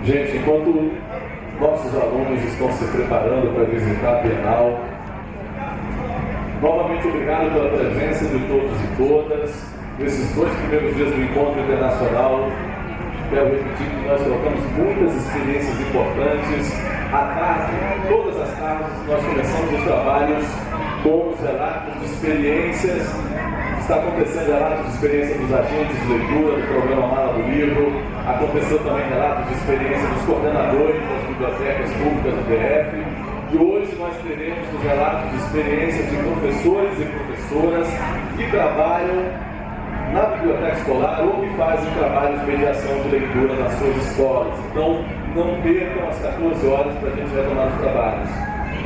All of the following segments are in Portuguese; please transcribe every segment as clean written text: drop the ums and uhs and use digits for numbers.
Gente, enquanto nossos alunos estão se preparando para visitar a Bienal, novamente obrigado pela presença de todos e todas. Nesses 2 primeiros dias do Encontro Internacional, quero repetir que nós trocamos muitas experiências importantes. À tarde, todas as tardes, nós começamos os trabalhos com os relatos de experiências. Está acontecendo relatos de experiência dos agentes de leitura do programa Mala do Livro. Aconteceu também relatos de experiência dos coordenadores das bibliotecas públicas do DF. E hoje nós teremos os relatos de experiência de professores e professoras que trabalham na biblioteca escolar ou que fazem trabalhos de mediação de leitura nas suas escolas. Então, não percam às 14 horas para a gente retomar os trabalhos.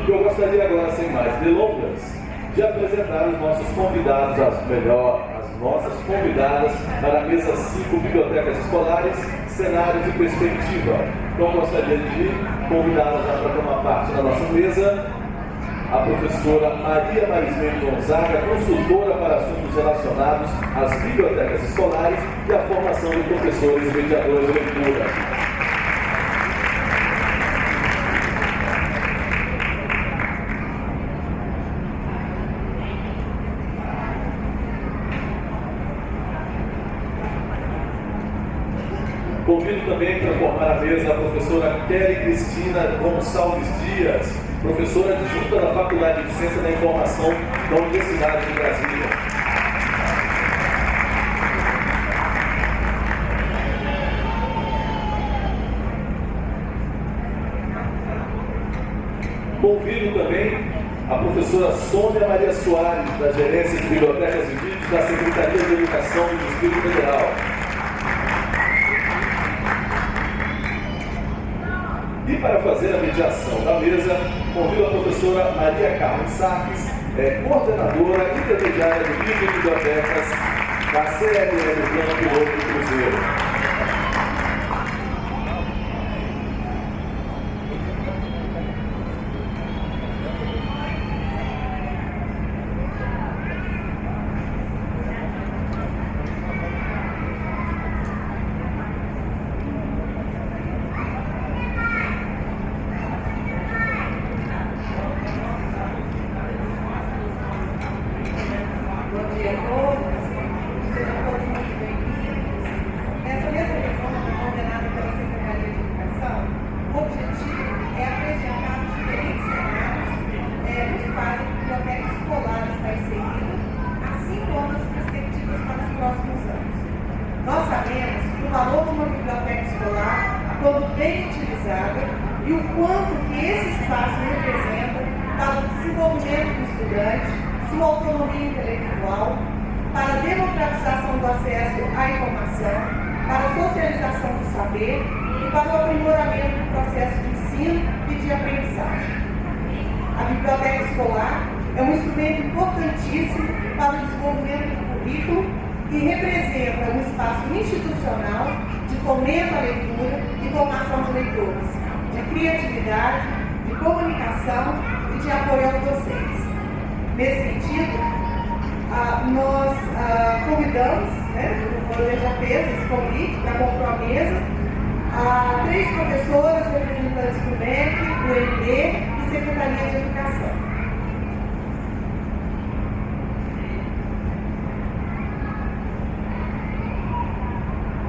Eu gostaria agora, sem mais delongas, de apresentar os nossos convidados, as nossas convidadas para a mesa 5, Bibliotecas Escolares, Cenários e Perspectiva. Então, gostaria de convidá-la já para tomar parte da nossa mesa a professora Maria Marismene Gonzaga, consultora para assuntos relacionados às bibliotecas escolares e à formação de professores e mediadores de leitura. Convido também para formar a mesa a professora Kelly Cristina Gonçalves Dias, professora adjunta da Faculdade de Ciência da Informação da Universidade de Brasília. Convido também a professora Sônia Maria Soares, da Gerência de Bibliotecas e Vídeos da Secretaria de Educação do Distrito Federal. E para fazer a mediação da mesa, convido a professora Maria Carmen Sarques, coordenadora intermediária do Livro de Bibliotecas da CLL Plano Piloto do Cruzeiro.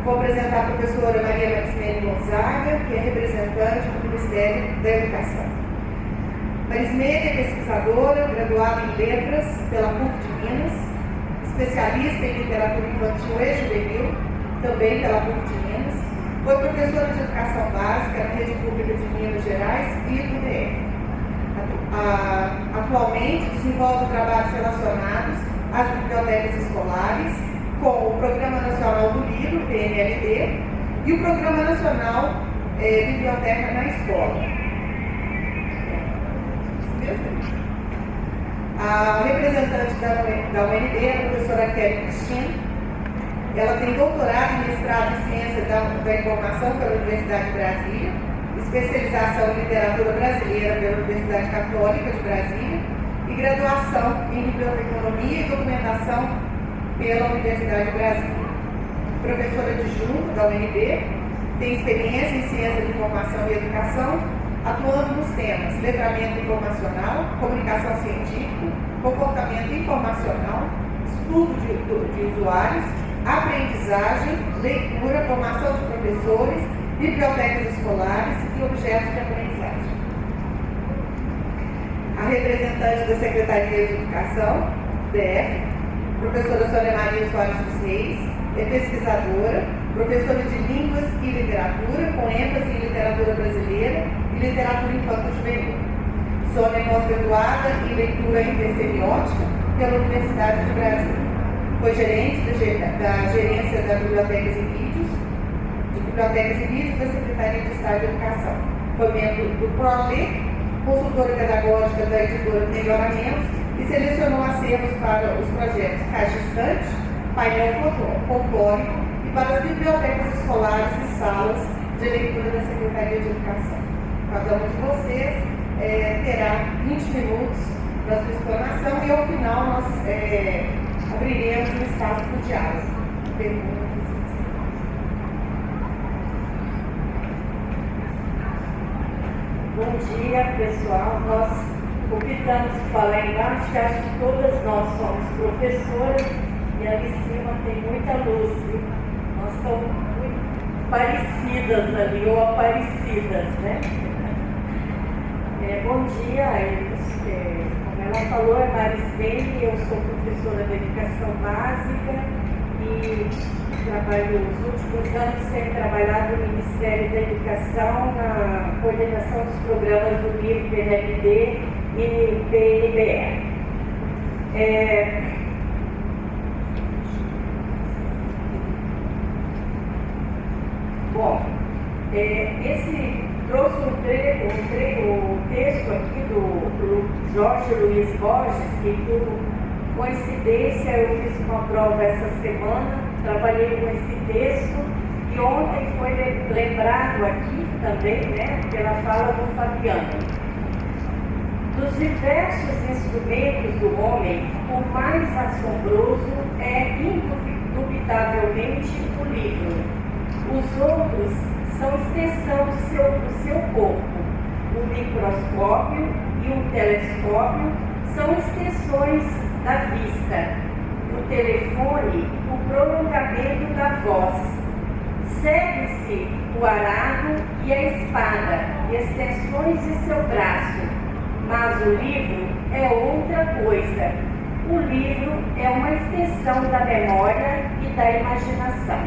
Vou apresentar a professora Maria Marismene Gonzaga, que é representante do Ministério da Educação. Marismene é pesquisadora, graduada em Letras pela PUC de Minas, especialista em literatura infantil e juvenil, também pela PUC de Minas. Foi professora de Educação Básica na Rede Pública de Minas Gerais e do DF. Atualmente desenvolve trabalhos relacionados às bibliotecas escolares, com o Programa Nacional do Livro, PNLD, e o Programa Nacional Biblioteca na Escola. A representante da UNB é a professora Kelly Cristina. Ela tem doutorado em mestrado em Ciência da Informação pela Universidade de Brasília, especialização em Literatura Brasileira pela Universidade Católica de Brasília e graduação em Biblioteconomia e Documentação pela Universidade de Brasília. Professora adjunta da UNB, tem experiência em ciência de informação e educação, atuando nos temas letramento informacional, comunicação científica, comportamento informacional, estudo de usuários, aprendizagem, leitura, formação de professores, bibliotecas escolares e objetos de aprendizagem. A representante da Secretaria de Educação, DF, professora Sônia Maria Soares dos Reis, é pesquisadora, professora de Línguas e Literatura, com ênfase em literatura brasileira e literatura infanto-juvenil. Sônia é pós-graduada em leitura intersemiótica pela Universidade de Brasília. Foi gerente da Gerência das Bibliotecas e Vídeos da Secretaria de Estado de Educação. Foi membro do PROLE, consultora pedagógica da editora Melhoramentos e selecionou acervos para os projetos Caixa Estante, Painel Folclórico e para as bibliotecas escolares e salas de leitura da Secretaria de Educação. Cada um de vocês terá 20 minutos para sua explanação e ao final nós abriremos um espaço para o diálogo. Perguntas. Bom dia, pessoal. Nós optamos por falar embaixo, que acho que todas nós somos professoras e ali em cima tem muita luz, viu? Nós estamos muito parecidas ali, ou aparecidas, né? Bom dia, como ela falou, é Marisbene, eu sou professora de educação básica e trabalho os últimos anos, tenho trabalhado no Ministério da Educação na coordenação dos programas do LIVRE, PNLD e PNBE. Bom, esse trouxe o texto aqui do Jorge Luiz Borges, que por coincidência eu fiz uma prova essa semana, trabalhei com esse texto e ontem foi lembrado aqui também, né, pela fala do Fabiano. Dos diversos instrumentos do homem, o mais assombroso é indubitavelmente o livro. Os outros são extensão do seu corpo. O microscópio e o telescópio são extensões da vista. O telefone, o prolongamento da voz. Segue-se o arado e a espada, extensões de seu braço. Mas o livro é outra coisa. O livro é uma extensão da memória e da imaginação.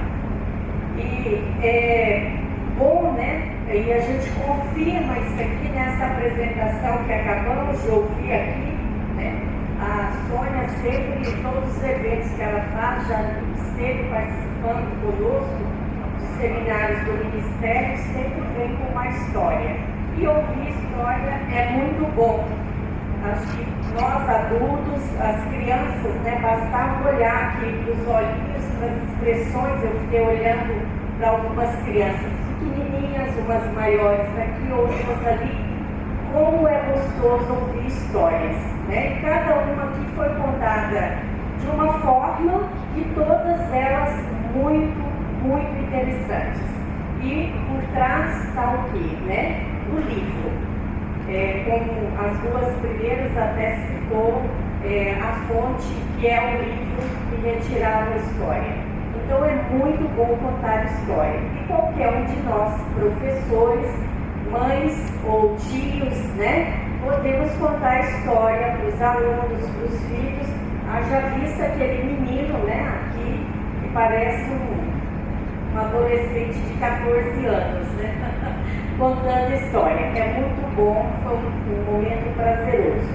E é bom, né? E a gente confirma isso aqui nessa apresentação que acabamos de ouvir aqui, né? A Sônia sempre, em todos os eventos que ela faz, já esteve participando conosco dos seminários do Ministério, sempre vem com uma história. E ouvir história é muito bom. Acho que nós adultos, as crianças, né, bastava olhar aqui para os olhinhos, para as expressões. Eu fiquei olhando para algumas crianças pequenininhas, umas maiores aqui, outras ali. Como é gostoso ouvir histórias, né? E cada uma aqui foi contada de uma forma e todas elas muito interessantes. E por trás está o quê, né? O livro. Como as duas primeiras até citou a fonte, que é o livro que retirava a história. Então é muito bom contar história. E qualquer um de nós, professores, mães ou tios, né, podemos contar história para os alunos, para os filhos. Haja vista aquele menino, né, aqui, que parece um adolescente de 14 anos, né? Contando história. É muito bom, foi um momento prazeroso.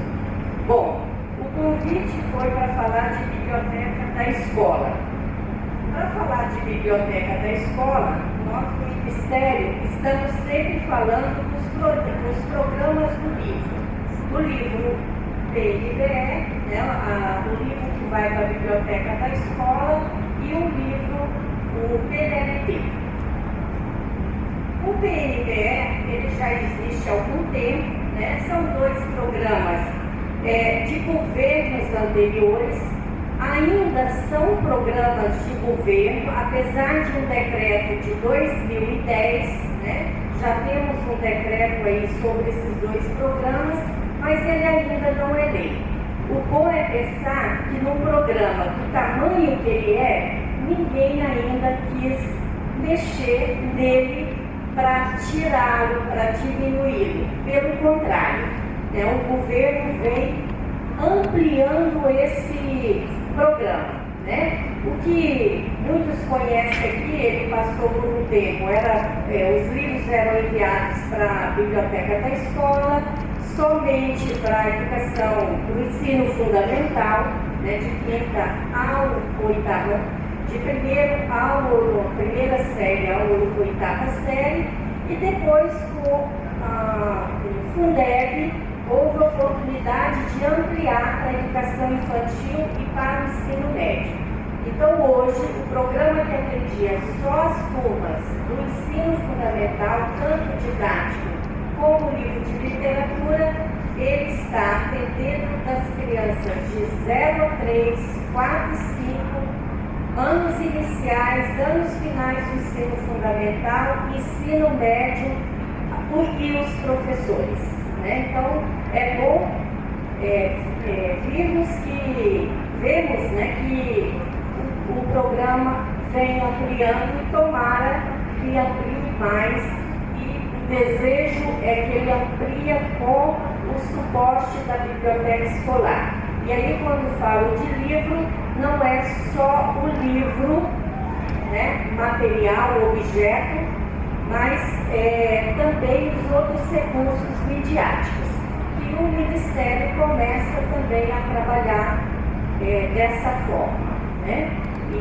Bom, o convite foi para falar de biblioteca da escola. Para falar de biblioteca da escola, nós do Ministério estamos sempre falando dos programas do livro PNBE, né, o livro que vai para a biblioteca da escola e o livro, o PNLD. O PNBE, ele já existe há algum tempo, né? São dois programas de governos anteriores ainda são programas de governo, apesar de um decreto de 2010, né? Já temos um decreto aí sobre esses 2 programas, mas ele ainda não é lei. O bom é pensar que num programa do tamanho que ele é, ninguém ainda quis mexer nele para tirá-lo, para diminuí-lo. Pelo contrário, né, o governo vem ampliando esse programa. Né? O que muitos conhecem aqui, ele passou por um tempo, os livros eram enviados para a biblioteca da escola, somente para a educação do ensino fundamental, né, de 5ª ao 8ª, de primeira série ao 8ª série, e depois com o Fundeb houve a oportunidade de ampliar para a educação infantil e para o ensino médio. Então hoje o programa que atendia só as turmas do ensino fundamental, tanto didático como livro de literatura, ele está atendendo das crianças de 0 a 3, 4 e 5, anos iniciais, anos finais do ensino fundamental, ensino médio e os professores. Né? Então é bom vemos né, que o programa vem ampliando e tomara que amplie mais, e o desejo é que ele amplie com o suporte da biblioteca escolar. E aí quando falo de livro, não é só o livro, né, material, objeto, mas também os outros recursos midiáticos, que o Ministério começa também a trabalhar dessa forma. Né? E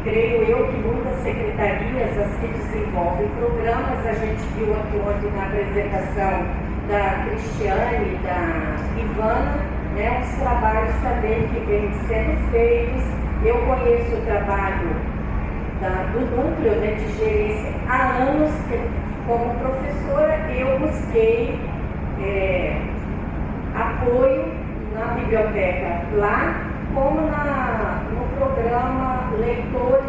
creio eu que muitas secretarias, as que desenvolvem programas, a gente viu aqui ontem na apresentação da Cristiane, da Ivana, né, os trabalhos também que vêm sendo feitos. Eu conheço o trabalho do núcleo, né, de gerência há anos. Como professora, eu busquei apoio na biblioteca lá, como no programa Leitor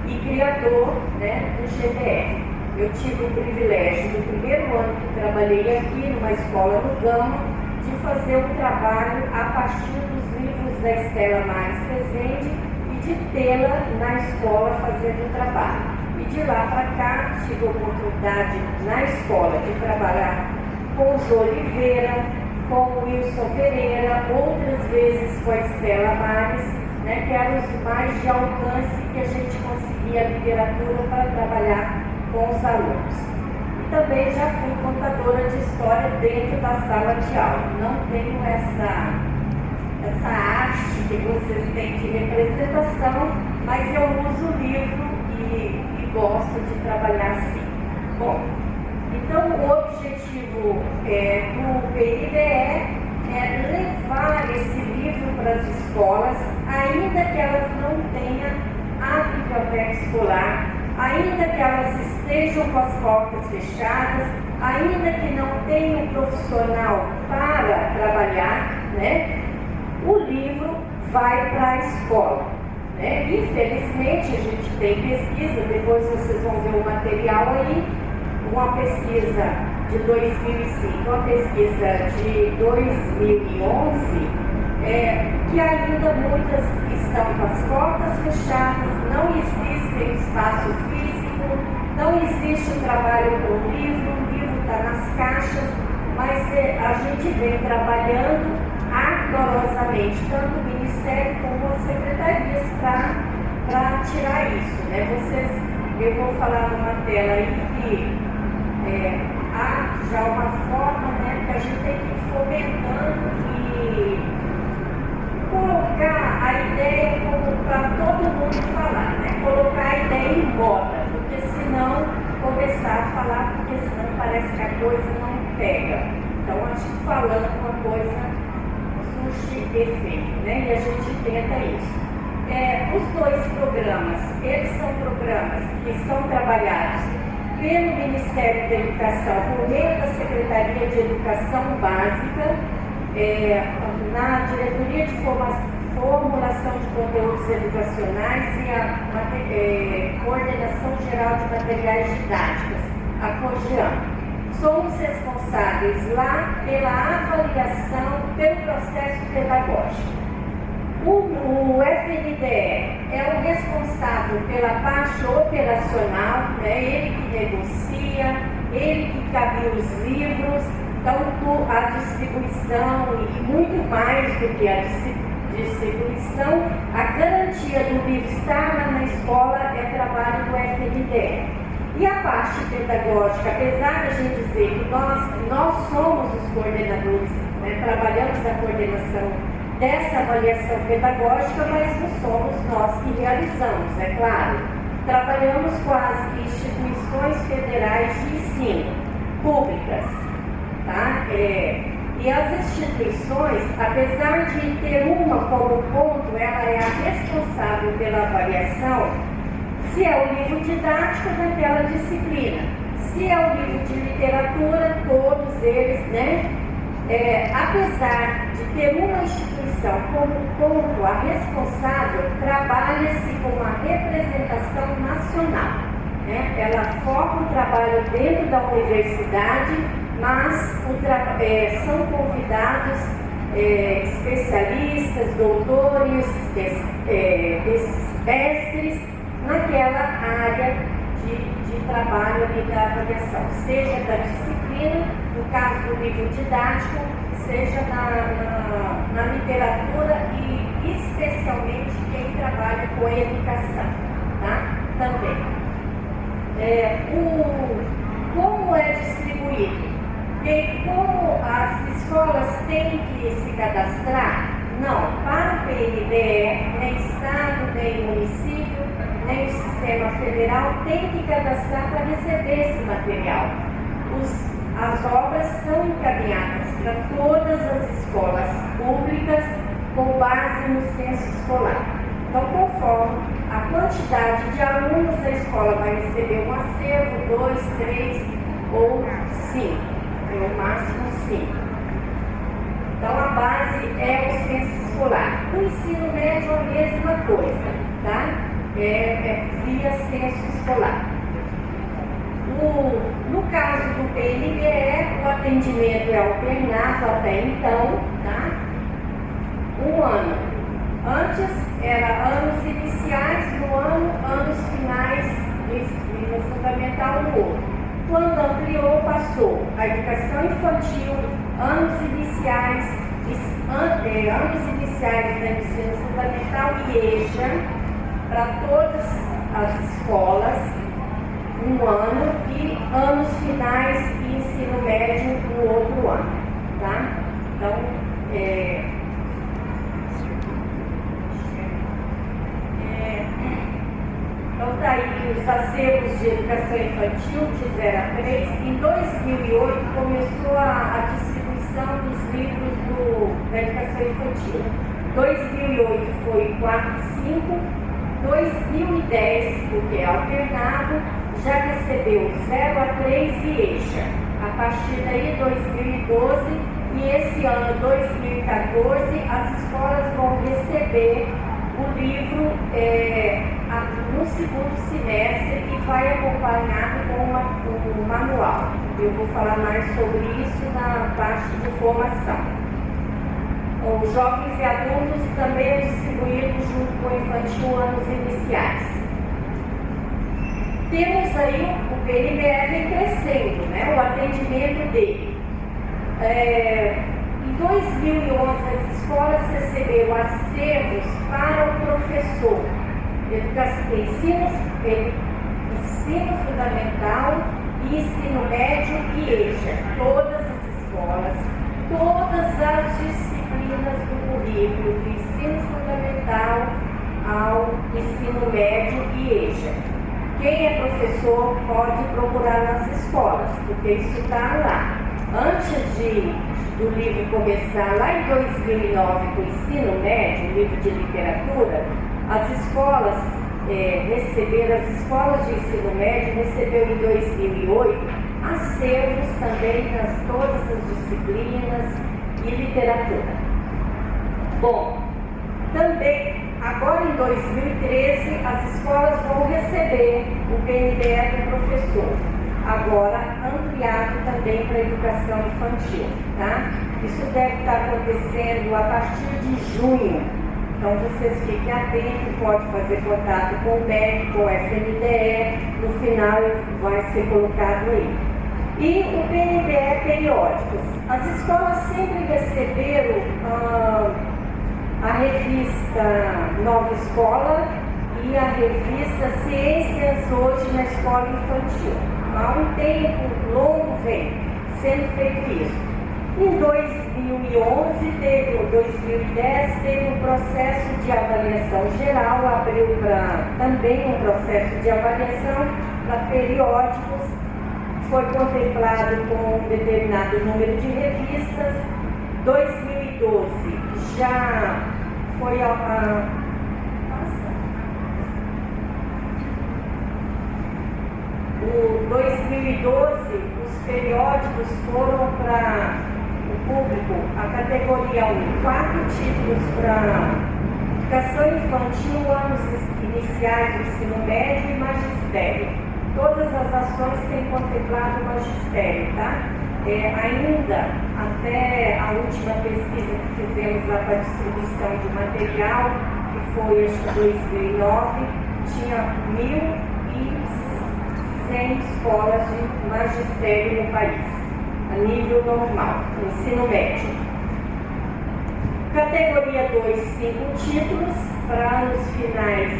e Criador, né, do GDF. Eu tive o privilégio, no primeiro ano que trabalhei aqui, numa escola no Gama, de fazer um trabalho a partir dos livros da Estela Maris Rezende e de tê-la na escola fazendo o trabalho. E de lá para cá, tive a oportunidade na escola de trabalhar com o Jô Oliveira, com o Wilson Pereira, outras vezes com a Estela Maris, né, que eram os mais de alcance que a gente conseguia a literatura para trabalhar com os alunos. E também já fui contadora de história dentro da sala de aula. Não tenho essa arte que vocês têm de representação, mas eu uso o livro e gosto de trabalhar assim. Bom, então o objetivo do PIDE é levar esse livro para as escolas, ainda que elas não tenham a biblioteca escolar, ainda que elas estejam com as portas fechadas, ainda que não tenham um profissional para trabalhar, né, o livro vai para a escola. Né? Infelizmente, a gente tem pesquisa, depois vocês vão ver o material aí, uma pesquisa de 2005, uma pesquisa de 2011, que ainda muitas estão com as portas fechadas, não existe espaço físico, não existe o trabalho com o livro está nas caixas, mas a gente vem trabalhando ardorosamente, tanto o Ministério como as secretarias, para tirar isso. Né? Eu vou falar numa tela aí que há já uma forma, né, que a gente tem que ir fomentando e colocar a ideia como para todo mundo falar, né? Colocar a ideia em moda, porque senão começar a falar, porque senão parece que a coisa não pega. Então a gente falando uma coisa surge efeito, né? E a gente tenta isso. Os dois programas, eles são programas que são trabalhados pelo Ministério da Educação, por meio da Secretaria de Educação Básica, na Diretoria de formulação de conteúdos educacionais e a coordenação geral de materiais didáticos, a COGEAM. Somos responsáveis lá pela avaliação, pelo processo pedagógico. O FNDE é o responsável pela parte operacional, né? Ele que negocia, ele que cabia os livros, tanto a distribuição e muito mais do que a distribuição, a garantia do livro estar lá na escola é trabalho do FNDE. E a parte pedagógica, apesar de a gente dizer que nós somos os coordenadores, né? Trabalhamos a coordenação dessa avaliação pedagógica, mas não somos nós que realizamos, é claro. Trabalhamos com as instituições federais de ensino, públicas, tá? E as instituições, apesar de ter uma como ponto, ela é a responsável pela avaliação, se é o livro didático daquela disciplina, se é o livro de literatura, todos eles, né? Apesar de ter uma instituição como ponto, a responsável trabalha-se com uma representação nacional, né? Ela foca o trabalho dentro da universidade, mas são convidados especialistas, doutores, mestres naquela área de trabalho ali da avaliação, seja da disciplina, no caso do livro didático, seja na literatura e especialmente quem trabalha com a educação, tá? Também. Como é distribuído? E como as escolas têm que se cadastrar? Não, para o PNDE, nem Estado, nem município, nem o sistema federal tem que cadastrar para receber esse material. As obras são encaminhadas para todas as escolas públicas com base no censo escolar. Então, conforme a quantidade de alunos da escola vai receber um acervo, 2, 3 ou 5, no máximo 5. Então, a base é o censo escolar. O ensino médio é a mesma coisa, tá? Via censo escolar. No caso do PNDE, o atendimento é alternado até então, tá? Um ano. Antes era anos iniciais no ano, anos finais do ensino fundamental no outro. Quando ampliou, passou a educação infantil, anos iniciais do ensino fundamental e EJA, para todas as escolas, um ano, e anos finais e ensino médio no outro ano, tá? Então, então tá aí os acervos de educação infantil de 0 a 3. Em 2008 começou a distribuição dos livros da educação infantil. 2008 foi 4 e 5, 2010, porque é alternado, já recebeu 0 a 3 e EJA. A partir daí, 2012, e esse ano, 2014, as escolas vão receber o livro no segundo semestre e vai acompanhado com um manual. Eu vou falar mais sobre isso na parte de formação. Os jovens e adultos também é distribuído junto com o infantil anos iniciais. Temos aí o PNBE crescendo, né, o atendimento dele. Em 2011, as escolas receberam acervos para o professor, ensino fundamental, ensino médio e EJA. Todas as escolas, todas as disciplinas do currículo, do ensino fundamental ao ensino médio e EJA. Quem é professor pode procurar nas escolas, porque isso está lá. Antes do livro começar, lá em 2009, com o ensino médio, o livro de literatura, as escolas as escolas de ensino médio receberam em 2008 acervos também nas todas as disciplinas e literatura. Bom, Também, agora em 2013, as escolas vão receber o PNDE do professor, agora ampliado também para a educação infantil, tá? Isso deve estar acontecendo a partir de junho, então vocês fiquem atentos, pode fazer contato com o MEC, com o FNDE, no final vai ser colocado aí. E o PNDE periódicos. As escolas sempre receberam a revista Nova Escola e a revista Ciências Hoje na Escola Infantil. Há um tempo longo vem sendo feito isso. Em 2011, 2010, teve um processo de avaliação geral, abriu também um processo de avaliação para periódicos, foi contemplado com um determinado número de revistas. 2012 já foi o 2012, os periódicos foram para o público, a categoria 1, 4 títulos para educação infantil, anos iniciais do ensino médio e magistério. Todas as ações têm contemplado o magistério, tá? Ainda, até a última pesquisa que fizemos lá para a distribuição de material, que foi acho que 2009, tinha 1.100 escolas de magistério no país, a nível normal, ensino médio. Categoria 2, 5 títulos para anos finais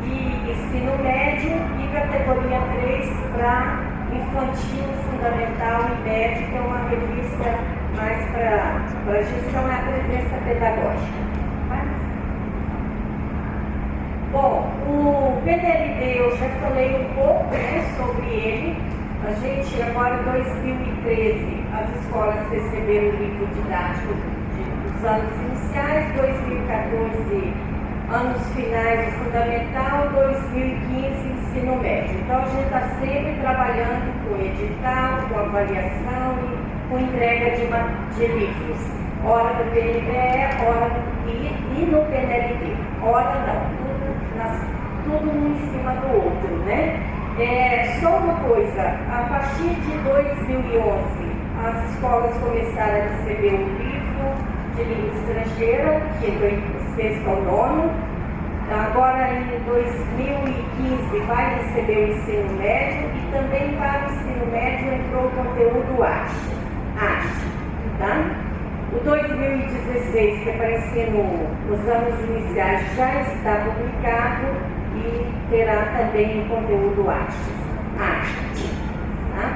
e ensino médio, e categoria 3 para infantil, fundamental e médio, que é uma revista mais para gestão e a presença pedagógica. Bom, o PNLD eu já falei um pouco, né, sobre ele. A gente, agora em 2013, as escolas receberam o livro didático dos anos iniciais, 2014, anos finais do fundamental, 2015, ensino médio. Então, a gente está sempre trabalhando com edital, com avaliação e com entrega de livros. Hora do PNDE, hora e no PNLD. Hora não, tudo um em cima do outro, né? Só uma coisa, a partir de 2011, as escolas começaram a receber um livro de língua estrangeira, que foi sexto ao nono. Agora, em 2015, vai receber o ensino médio, e também para o ensino médio entrou o conteúdo arte, tá? O 2016, que apareceu nos anos iniciais, já está publicado e terá também o conteúdo arte. Tá?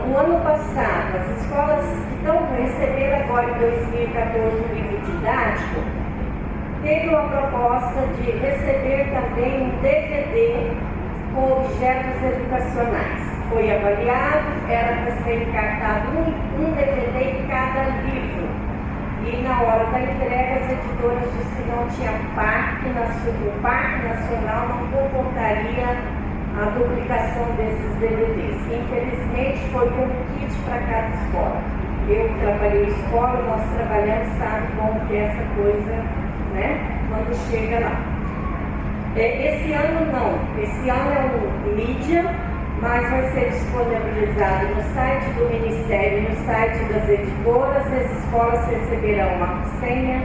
O ano passado, as escolas que estão recebendo agora em 2014 o livro didático, teve uma proposta de receber também um DVD com objetos educacionais. Foi avaliado, era para ser encartado um DVD em cada livro. E na hora da entrega, as editoras disseram que não tinha o Parque Nacional não comportaria a duplicação desses DVDs. Infelizmente, foi como kit para cada escola. Eu que trabalhei em escola, nós trabalhamos, sabe como que é essa coisa, né, quando chega lá. Esse ano não, esse ano é um mídia, mas vai ser disponibilizado no site do Ministério, no site das editoras. As escolas receberão uma senha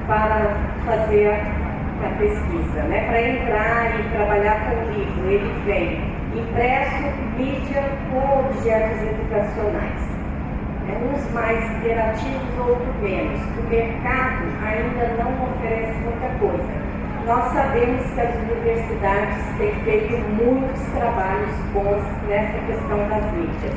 para fazer a pesquisa, né? Para entrar e trabalhar com o livro. Ele vem impresso, mídia, com objetos educacionais. Uns mais interativos, outros menos. O mercado ainda não oferece muita coisa. Nós sabemos que as universidades têm feito muitos trabalhos bons nessa questão das mídias.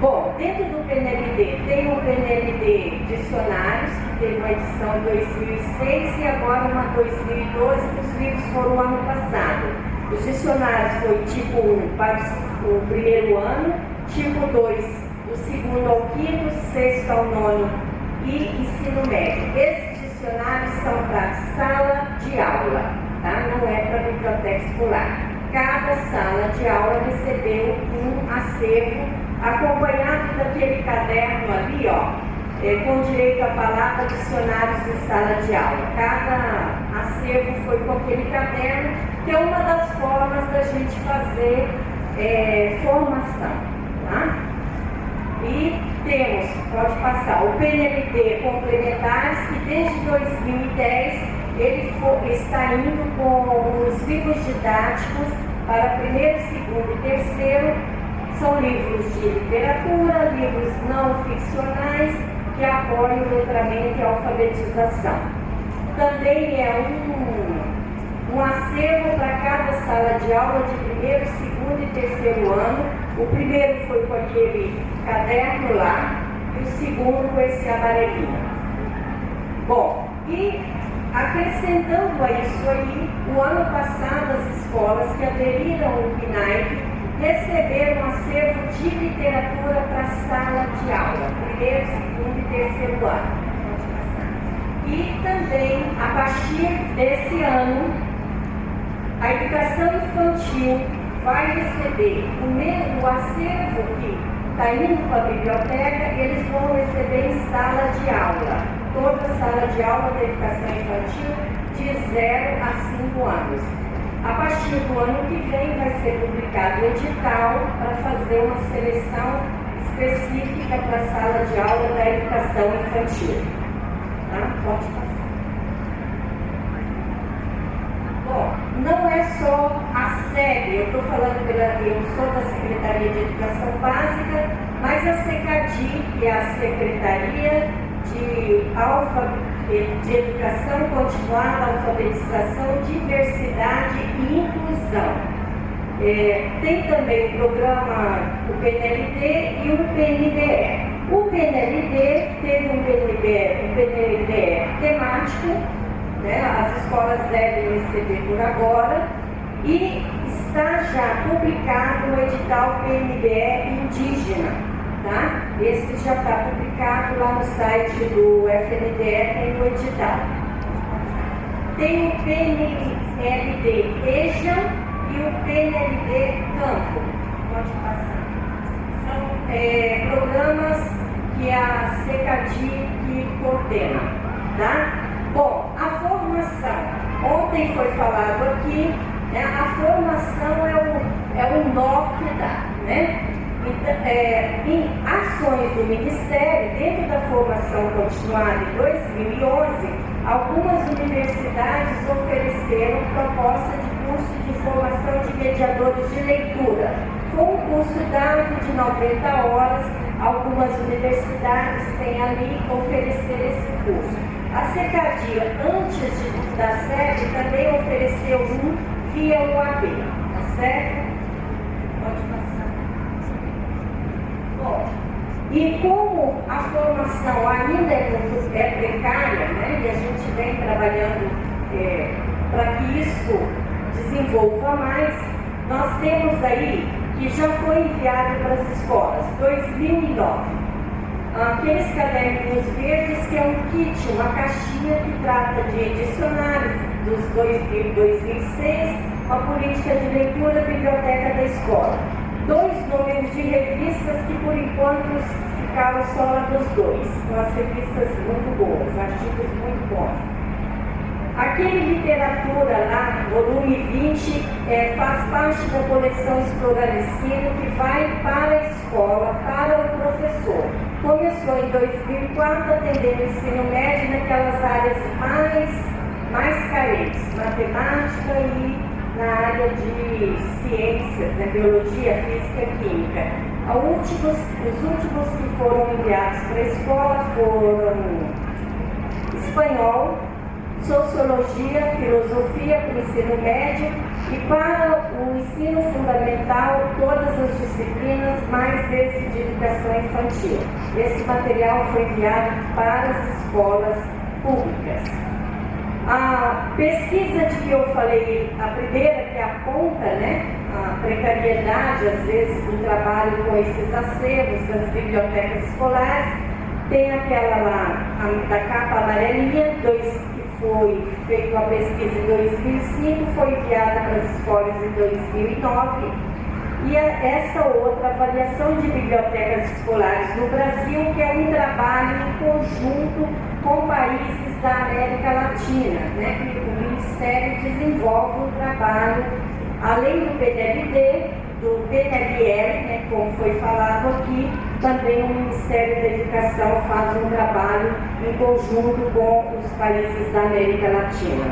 Bom, dentro do PNLD tem o PNLD Dicionários, que teve uma edição em 2006 e agora uma 2012, que os livros foram no ano passado. Os dicionários foi tipo 1 para o primeiro ano, tipo 2 do segundo ao quinto, sexto ao nono e ensino médio. Esses dicionários são para sala de aula, tá? Não é para biblioteca escolar. Cada sala de aula recebeu um acervo acompanhado daquele caderno ali, ó, com direito à palavra, dicionários em sala de aula. Cada acervo foi com aquele caderno, que é uma das formas da gente fazer formação. Tá? E temos, pode passar, o PNLD Complementares, que desde 2010 ele está indo com os livros didáticos para primeiro, segundo e terceiro. São livros de literatura, livros não ficcionais, que apoiam o letramento e a alfabetização. Também é um acervo para cada sala de aula de primeiro, segundo e terceiro ano. O primeiro foi com aquele caderno lá e o segundo com esse amarelinho. Bom, e acrescentando a isso aí, o ano passado as escolas que aderiram ao PNAE receberam um acervo de literatura para a sala de aula, primeiro, segundo e terceiro ano. E também, a partir desse ano, a educação infantil vai receber o acervo que está indo para a biblioteca, eles vão receber em sala de aula. Toda sala de aula da educação infantil de 0 a 5 anos. A partir do ano que vem vai ser publicado o edital para fazer uma seleção específica para a sala de aula da educação infantil. Tá? Pode passar. Bom, não é só a SEB, eu estou falando eu sou da Secretaria de Educação Básica, mas a SECADI, que é a Secretaria de Educação Continuada, Alfabetização, Diversidade e Inclusão. Tem também o programa, o PNLD e o PNDE. O PNLD teve um PNLD temático, né? As escolas devem receber por agora, e está já publicado o edital PNDE indígena. Tá? Esse já está publicado lá no site do FNDE, tem o edital. Tem o PNLD EJAM e o PNLD Campo. Pode passar. São programas que a SECADI que coordena. Tá? Bom, a formação. Ontem foi falado aqui, né? A formação é o nó que dá, né? Em ações do Ministério, dentro da formação continuada em 2011, algumas universidades ofereceram proposta de curso de formação de mediadores de leitura. Foi um curso dado de 90 horas, algumas universidades têm ali oferecer esse curso. A SECADI, antes da SEB, também ofereceu um via UAB, tá certo? Pode passar. E como a formação ainda é precária, né, e a gente vem trabalhando para que isso desenvolva mais, nós temos aí, que já foi enviado para as escolas, 2009, aqueles caderninhos verdes que é um kit, uma caixinha que trata de dicionários dos 2006, uma política de leitura, biblioteca da escola. 2 números de revistas que por enquanto ficaram só lá dos 2, umas revistas muito boas, artigos muito bons. Aquele literatura lá, volume 20, faz parte da coleção Explorar Ensino, que vai para a escola, para o professor. Começou em 2004, atendendo o ensino médio naquelas áreas mais carentes, matemática e na área de ciências, né, biologia, física e química. Os últimos que foram enviados para a escola foram espanhol, sociologia, filosofia para o ensino médio e para o ensino fundamental, todas as disciplinas, mais esse de educação infantil. Esse material foi enviado para as escolas públicas. A pesquisa de que eu falei, a primeira que aponta, né, a precariedade, às vezes, do trabalho com esses acervos das bibliotecas escolares, tem aquela lá, da capa amarelinha, que foi feita a pesquisa em 2005, foi enviada para as escolas em 2009, e essa outra avaliação de bibliotecas escolares no Brasil, que é um trabalho em conjunto com países da América Latina, né? Que o Ministério desenvolve um trabalho, além do PNLD, do PNLL, né, como foi falado aqui, também o Ministério da Educação faz um trabalho em conjunto com os países da América Latina.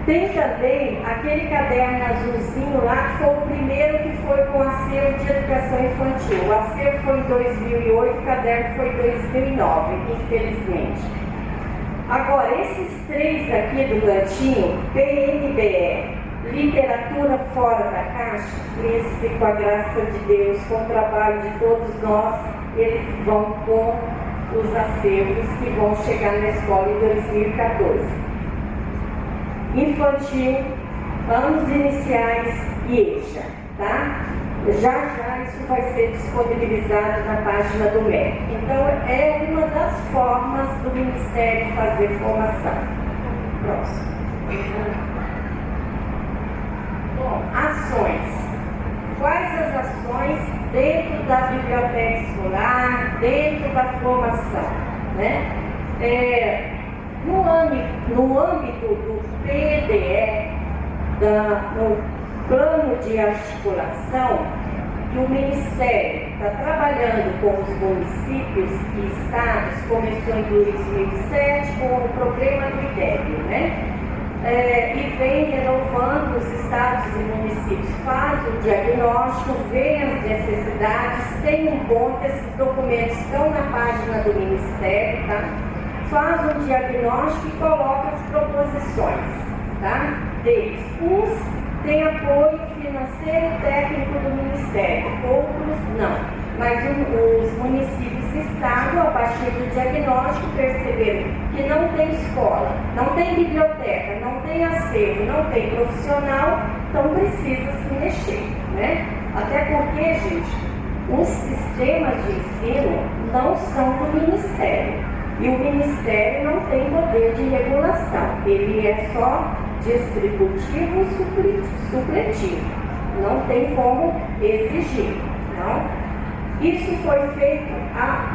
Tem também aquele caderno azulzinho lá, que foi o primeiro que foi com acervo de educação infantil. O acervo foi em 2008, o caderno foi em 2009, infelizmente. Agora, esses três aqui do cantinho, PNBE, Literatura Fora da Caixa, esse, com a graça de Deus, com o trabalho de todos nós, eles vão com os acervos que vão chegar na escola em 2014. Infantil, anos iniciais e EJA, tá? Já isso vai ser disponibilizado na página do MEC. Então, é uma das formas do Ministério fazer formação. Próximo. Bom, ações. Quais as ações dentro da biblioteca escolar, dentro da formação, né? No âmbito do PDE, no plano de articulação, que o Ministério está trabalhando com os municípios e estados, começou em 2007 com o problema do IDEB, né? E vem renovando os estados e municípios, faz o diagnóstico, vê as necessidades, tem um ponto, esses documentos estão na página do Ministério, tá? Faz um diagnóstico e coloca as proposições, tá? Deles. Uns têm apoio financeiro e técnico do Ministério, outros não. Mas os municípios e estados, a partir do diagnóstico, perceberam que não tem escola, não tem biblioteca, não tem acervo, não tem profissional, então precisa se mexer, né? Até porque, gente, os sistemas de ensino não são do Ministério. E o Ministério não tem poder de regulação, ele é só distributivo e supletivo, não tem como exigir, não? Isso foi feito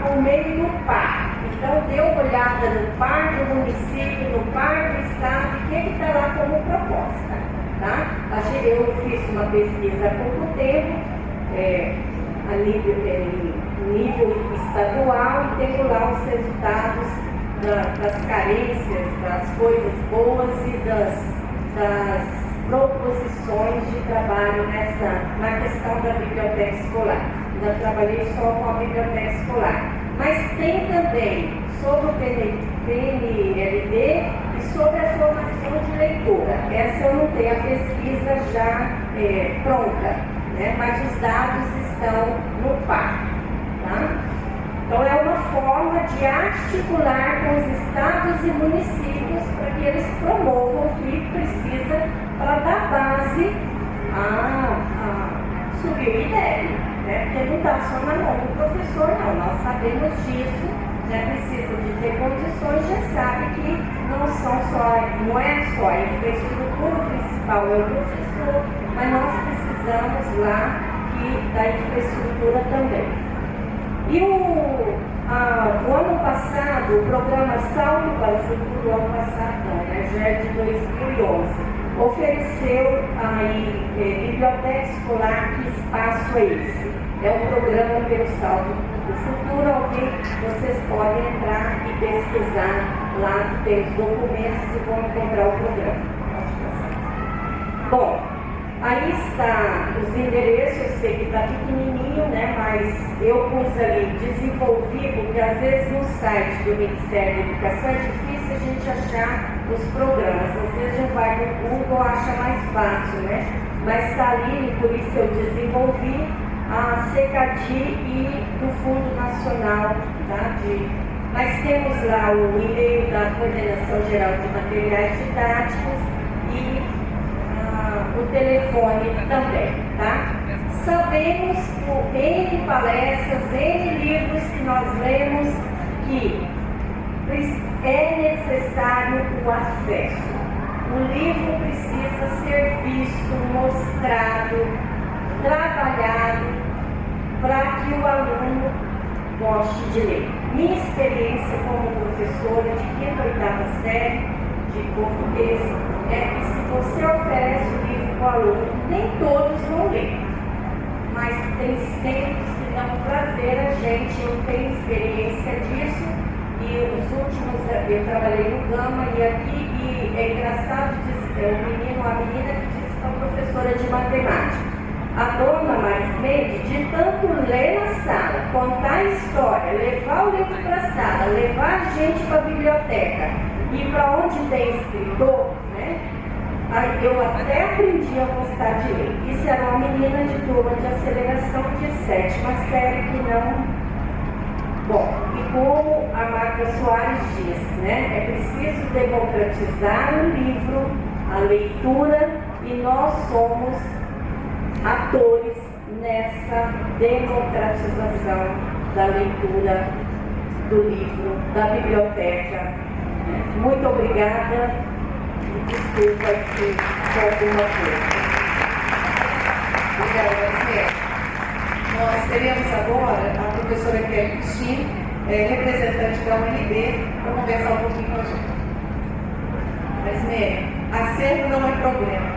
por meio do PAR, então dê uma olhada no PAR do município, no PAR do estado, e o que está lá como proposta, tá? Eu fiz uma pesquisa há pouco tempo, a nível estadual, e tenho lá os resultados das carências, das coisas boas e das proposições de trabalho na questão da biblioteca escolar. Ainda trabalhei só com a biblioteca escolar. Mas tem também sobre o PNLD e sobre a formação de leitura. Essa eu não tenho a pesquisa já pronta, né? Mas os dados estão no PAR. Tá? Então é uma forma de articular com os estados e municípios para que eles promovam o que precisa para dar base a subir o IDEB, né? Porque não está só na mão do professor, não. Nós sabemos disso, né? Precisa de ter condições, já sabe que não é só a infraestrutura, o principal é o professor, mas nós precisamos lá da infraestrutura também. E o ano passado, o programa Salto para o Futuro, o ano passado não, né? Já é de 2011, ofereceu aí biblioteca escolar, que espaço é esse? É um programa pelo Salto do Futuro, onde vocês podem entrar e pesquisar lá, tem os documentos e vão encontrar o programa. Bom, aí está os endereços, eu sei que está pequenininho, né? Mas eu pus ali, desenvolvi, porque às vezes no site do Ministério da Educação é difícil a gente achar os programas. Às vezes a gente vai no Google, acha mais fácil, né? Mas está ali, por isso eu desenvolvi a CECADI e do Fundo Nacional, tá? Mas temos lá o e-mail da Coordenação Geral de Materiais Didáticos e o telefone também, tá? Sabemos por N palestras, N livros que nós lemos que é necessário o acesso. O livro precisa ser visto, mostrado, trabalhado para que o aluno goste de ler. Minha experiência como professora de 5ª e 8ª série de português é que se você oferece o livro para o aluno, nem todos vão ler, mas tem sempre que dão prazer a gente. Eu tenho experiência disso e os últimos, eu trabalhei no Gama e aqui, e é engraçado dizer, o menino, a menina que disse que é professora de matemática. A dona Marismeide, de tanto ler na sala, contar a história, levar o livro para a sala, levar a gente para a biblioteca e para onde tem escritor, né? Eu até aprendi a gostar de ler. Isso era uma menina de turma de aceleração de 7ª série que não... Bom, e como a Marta Soares diz, né? É preciso democratizar o livro, a leitura, e nós somos atores nessa democratização da leitura, do livro, da biblioteca. Muito obrigada e desculpa se alguma coisa. Obrigada, Marcelo. Nós teremos agora a professora Kelly Cristina, representante da UNB, para conversar um pouquinho com a gente. Mas, Miriam, acervo não é problema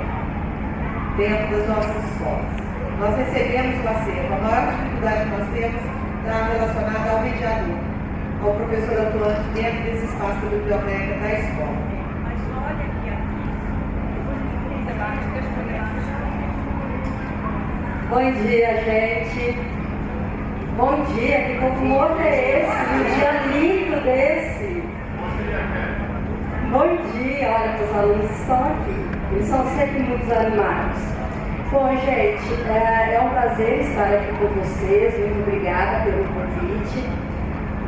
dentro das nossas escolas. Nós recebemos o acervo. A maior dificuldade que nós temos está relacionada ao mediador, ao professor atuante dentro desse espaço da biblioteca da escola. Mas olha aqui, bom dia, gente. Bom dia, que conforto é esse? Um dia lindo desse. Bom dia, olha, os alunos estão aqui. Eles são sempre muito animados. Bom, gente, é um prazer estar aqui com vocês. Muito obrigada pelo convite.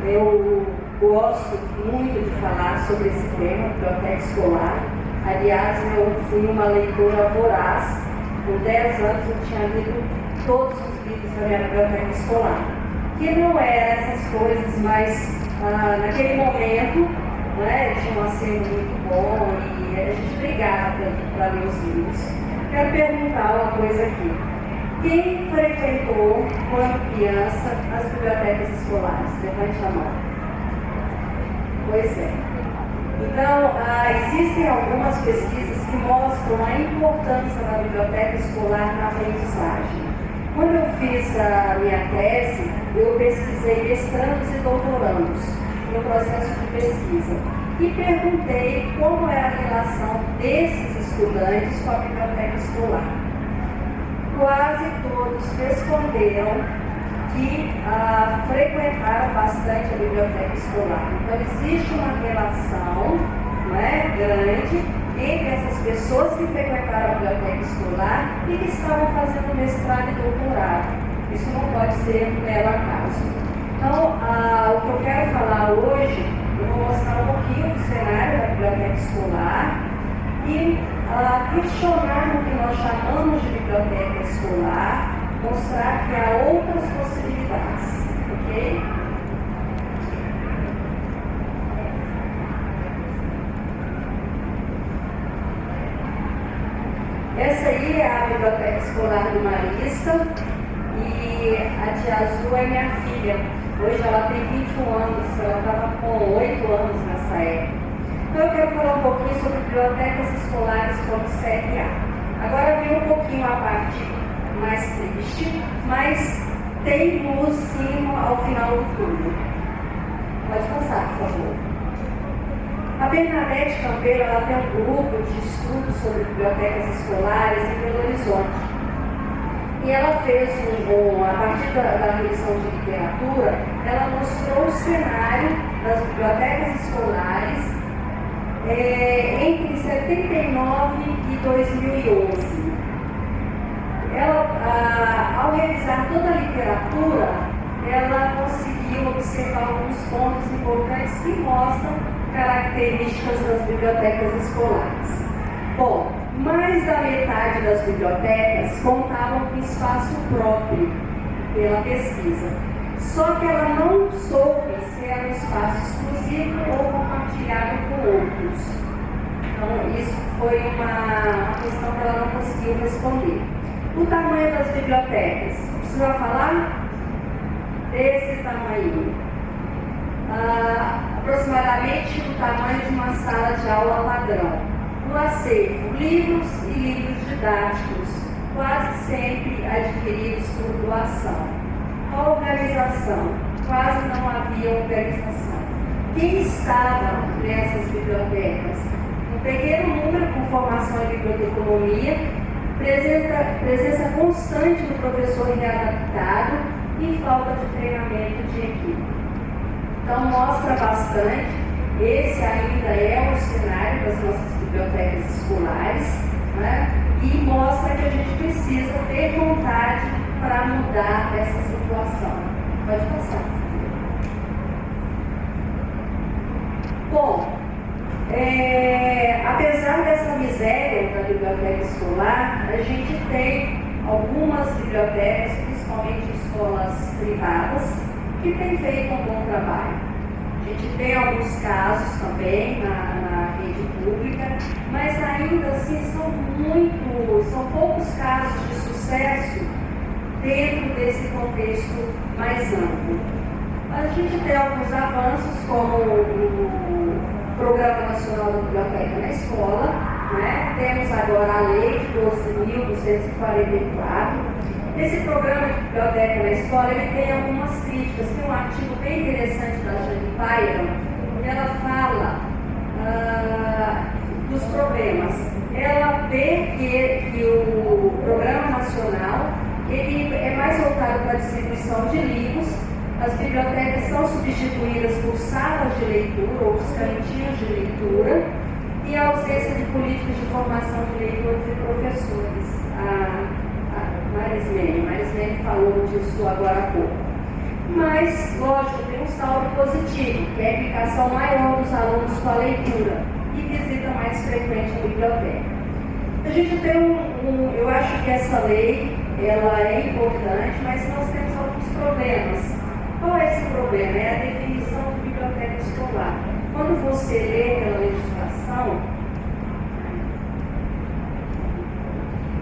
Eu gosto muito de falar sobre esse tema, biblioteca escolar. Aliás, eu fui uma leitora voraz. Com 10 anos eu tinha lido todos os livros da minha biblioteca escolar. Que não eram essas coisas, mas naquele momento, né, tinha um acervo muito bom e a gente brigava para ler os livros. Quero perguntar uma coisa aqui. Quem frequentou, quando criança, as bibliotecas escolares? Levante a mão. Pois é. Então, existem algumas pesquisas que mostram a importância da biblioteca escolar na aprendizagem. Quando eu fiz a minha tese, eu pesquisei mestrandos e doutorandos no processo de pesquisa e perguntei como era a relação desses estudantes com a biblioteca escolar. Quase todos responderam que frequentaram bastante a biblioteca escolar. Então existe uma relação, né, grande entre essas pessoas que frequentaram a biblioteca escolar e que estavam fazendo mestrado e doutorado. Isso não pode ser mero acaso. Então, o que eu quero falar hoje, eu vou mostrar um pouquinho do cenário da biblioteca escolar e questionar no que nós chamamos de biblioteca escolar, mostrar que há outras possibilidades, ok? Essa aí é a biblioteca escolar do Marista e a tia Azul é minha filha. Hoje ela tem 21 anos, ela estava com 8 anos nessa época. Então eu quero falar um pouquinho sobre bibliotecas escolares como CRA. Agora vem um pouquinho a parte mais triste, mas tem luz sim ao final do túnel. Pode passar, por favor. A Bernadette Campeiro, ela tem um grupo de estudos sobre bibliotecas escolares em Belo Horizonte. E ela fez, a partir da revisão de literatura, ela mostrou o cenário das bibliotecas escolares entre 79 e 2011. Ela, ao revisar toda a literatura, ela conseguiu observar alguns pontos importantes que mostram características das bibliotecas escolares. Bom, mais da metade das bibliotecas contavam com espaço próprio pela pesquisa. Só que ela não soube se era um espaço exclusivo ou compartilhado com outros. Então, isso foi uma questão que ela não conseguiu responder. O tamanho das bibliotecas, precisa falar? Desse tamanho. Aproximadamente o tamanho de uma sala de aula padrão. No acervo, livros e livros didáticos, quase sempre adquiridos por doação. A organização, quase não havia organização. Quem estava nessas bibliotecas? Um pequeno número com formação em biblioteconomia, presença constante do professor readaptado e falta de treinamento de equipe. Então mostra bastante, esse ainda é o cenário das nossas bibliotecas escolares, né? E mostra que a gente precisa ter vontade para mudar essa situação. Pode passar. Bom, apesar dessa miséria da biblioteca escolar, a gente tem algumas bibliotecas, principalmente escolas privadas, que têm feito um bom trabalho. A gente tem alguns casos também na rede pública, mas ainda assim são poucos casos de sucesso dentro desse contexto mais amplo. A gente tem alguns avanços, como o Programa Nacional da Biblioteca na Escola, né? Temos agora a Lei de 12.244. Esse programa de biblioteca na escola, ele tem algumas críticas. Tem um artigo bem interessante da Jane Paiva, onde ela fala dos problemas. Ela vê que o Programa Nacional ele é mais voltado para a distribuição de livros. As bibliotecas são substituídas por salas de leitura ou os cantinhos de leitura e a ausência de políticas de formação de leitores e professores. Marismene falou disso agora há pouco. Mas, lógico, tem um saldo positivo, que é a implicação maior dos alunos com a leitura e visita mais frequente a biblioteca. A gente tem eu acho que essa lei, ela é importante, mas nós temos alguns problemas. Qual é esse problema? É a definição de biblioteca escolar. Quando você lê pela legislação,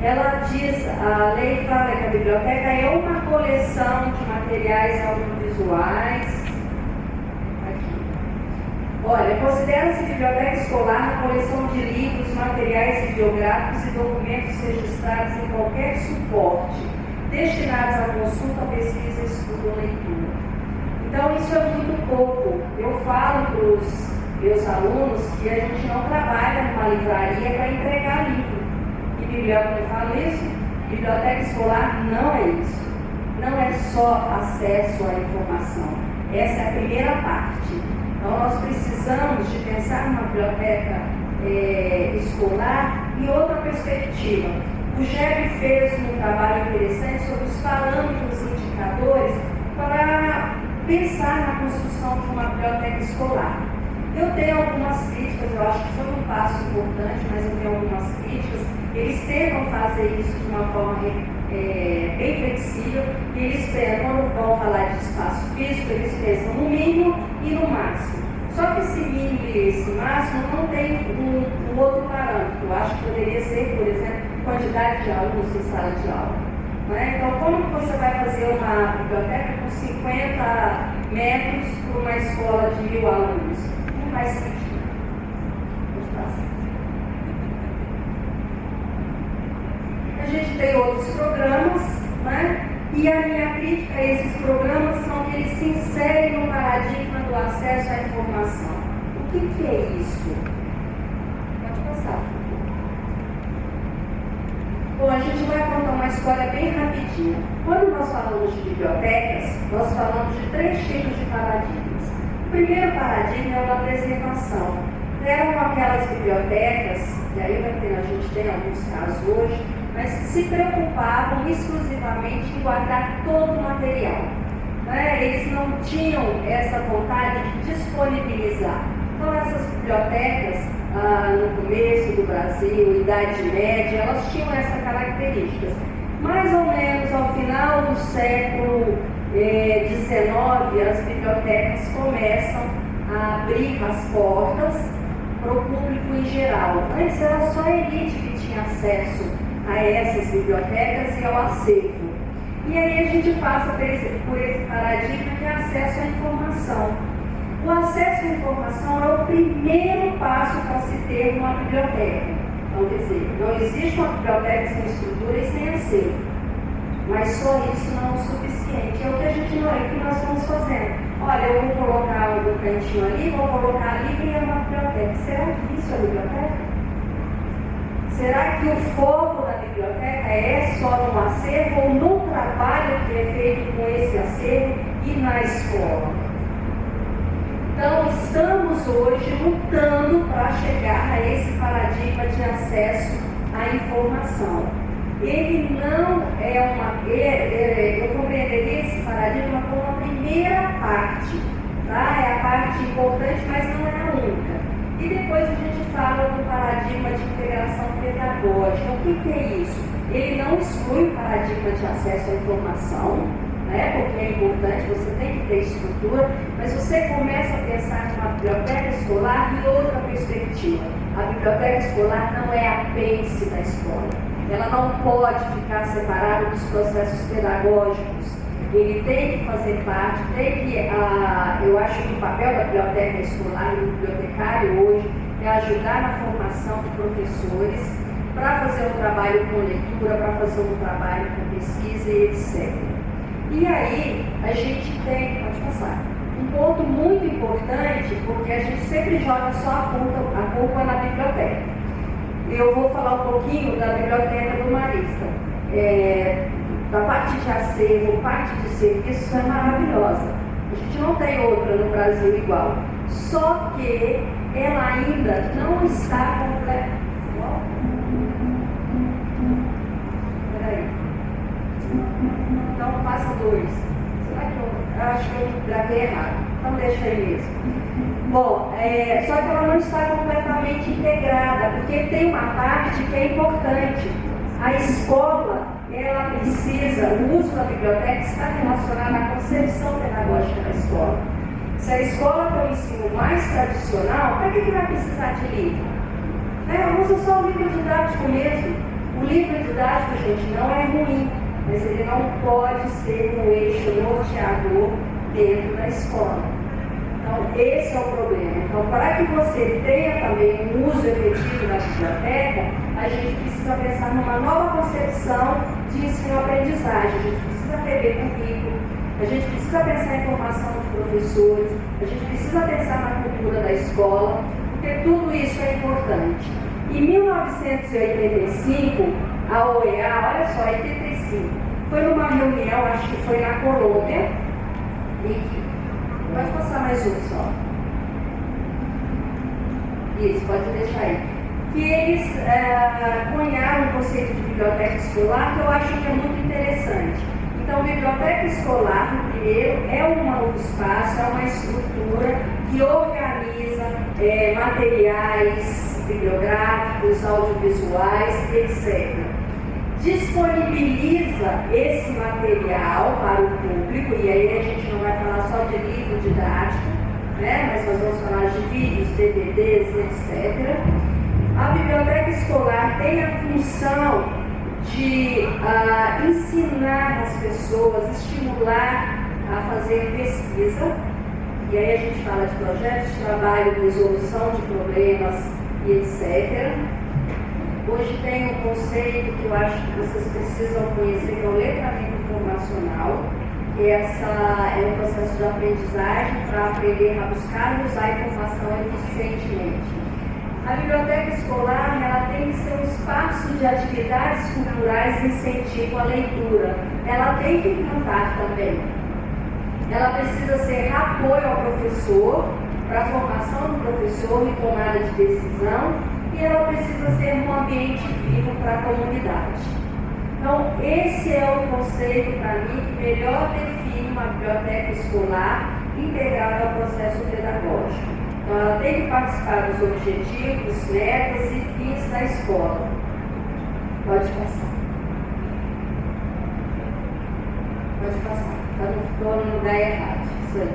ela diz, a lei fala que a biblioteca é uma coleção de materiais audiovisuais. Aqui. Olha, considera-se biblioteca escolar a coleção de livros, materiais bibliográficos e documentos registrados em qualquer suporte, destinados à consulta, pesquisa, estudo ou leitura. Então, isso é muito pouco. Eu falo para os meus alunos que a gente não trabalha numa livraria para entregar livro. E biblioteca, eu falo isso, biblioteca escolar não é isso. Não é só acesso à informação. Essa é a primeira parte. Então, nós precisamos de pensar numa biblioteca escolar em outra perspectiva. O GEB fez um trabalho interessante sobre os parâmetros indicadores para pensar na construção de uma biblioteca escolar. Eu tenho algumas críticas, eu acho que foi um passo importante, mas eu tenho algumas críticas. Eles tentam fazer isso de uma forma bem flexível e eles pensam, quando vão falar de espaço físico, eles pensam no mínimo e no máximo. Só que esse mínimo e esse máximo não tem um outro parâmetro. Eu acho que poderia ser, por exemplo, quantidade de alunos em sala de aula. Né? Então, como que você vai fazer uma biblioteca com 50 metros para uma escola de 1.000 alunos? Não faz sentido. A gente tem outros programas, né? E a minha crítica a esses programas são que eles se inserem no paradigma do acesso à informação. O que é isso? Pode passar. Bom, a gente vai contar uma história bem rapidinha. Quando nós falamos de bibliotecas, nós falamos de 3 tipos de paradigmas. O primeiro paradigma é o da preservação. Eram aquelas bibliotecas, e aí a gente tem alguns casos hoje, mas que se preocupavam exclusivamente em guardar todo o material. Né? Eles não tinham essa vontade de disponibilizar. Então, essas bibliotecas, no começo do Brasil, Idade Média, elas tinham essa característica. Mais ou menos ao final do século XIX, as bibliotecas começam a abrir as portas para o público em geral. Antes era só a elite que tinha acesso a essas bibliotecas e ao acervo. E aí a gente passa por esse paradigma que é acesso à informação. O acesso à informação é o primeiro passo para se ter uma biblioteca. Então, quer dizer, não existe uma biblioteca sem estrutura e sem acervo. Mas só isso não é o suficiente. É o que nós estamos fazendo. Olha, eu vou colocar um cantinho ali, vou colocar ali e é uma biblioteca. Será que isso é biblioteca? Será que o foco da biblioteca é só no acervo ou no trabalho que é feito com esse acervo e na escola? Então, estamos hoje lutando para chegar a esse paradigma de acesso à informação. Ele não é eu compreenderia esse paradigma como a primeira parte, tá? É a parte importante, mas não é a única. E depois a gente fala do paradigma de integração pedagógica. O que é isso? Ele não exclui o paradigma de acesso à informação, né? Porque é importante, você tem que ter estrutura, mas você começa a pensar numa biblioteca escolar em outra perspectiva. A biblioteca escolar não é apêndice da escola. Ela não pode ficar separada dos processos pedagógicos. Ele tem que fazer parte, eu acho que o papel da biblioteca escolar e do bibliotecário hoje é ajudar na formação de professores para fazer um trabalho com leitura, para fazer um trabalho com pesquisa e etc. E aí, a gente tem, pode passar, um ponto muito importante, porque a gente sempre joga só a culpa na biblioteca. Eu vou falar um pouquinho da biblioteca do Marista. Da parte de acervo, parte de serviços é maravilhosa. A gente não tem outra no Brasil igual. Só que ela ainda não está completa. Peraí. Então passa 2. Será que eu acho que eu gravei errado? Então deixa aí mesmo. Bom, só que ela não está completamente integrada, porque tem uma parte que é importante. A escola, ela precisa, o uso da biblioteca está relacionado à concepção pedagógica da escola. Se a escola for o ensino mais tradicional, para que vai precisar de livro? Usa só o livro didático mesmo. O livro didático, gente, não é ruim, mas ele não pode ser um eixo norteador dentro da escola. Então, esse é o problema. Então, para que você tenha também um uso efetivo da biblioteca, a gente precisa pensar numa nova concepção de ensino-aprendizagem. A gente precisa rever currículo, a gente precisa pensar em formação de professores, a gente precisa pensar na cultura da escola, porque tudo isso é importante. Em 1985, a OEA, olha só, 85, foi numa reunião, acho que foi na Colômbia, e pode passar mais um só. Isso, pode deixar aí. Que eles cunharam o conceito de biblioteca escolar, que eu acho que é muito interessante. Então, biblioteca escolar, no primeiro, é um espaço, é uma estrutura que organiza materiais bibliográficos, audiovisuais, etc. Disponibiliza esse material para o público, e aí a gente não vai falar só de livro didático, né? Mas nós vamos falar de vídeos, DVDs, etc. A biblioteca escolar tem a função de ensinar as pessoas, estimular a fazer pesquisa, e aí a gente fala de projetos de trabalho, resolução de problemas e etc. Hoje tem um conceito que eu acho que vocês precisam conhecer, que é o letramento informacional, que é um processo de aprendizagem para aprender a buscar e usar a informação eficientemente. A biblioteca escolar, ela tem que ser um espaço de atividades culturais e incentivo à leitura. Ela tem que encantar também. Ela precisa ser apoio ao professor, para a formação do professor e tomada de decisão, e ela precisa ser um ambiente vivo para a comunidade. Então, esse é o conceito, para mim, que melhor define uma biblioteca escolar integrada ao processo pedagógico. Então, ela tem que participar dos objetivos, metas e fins da escola. Pode passar. Pode passar. Estou no lugar errado. Isso aí.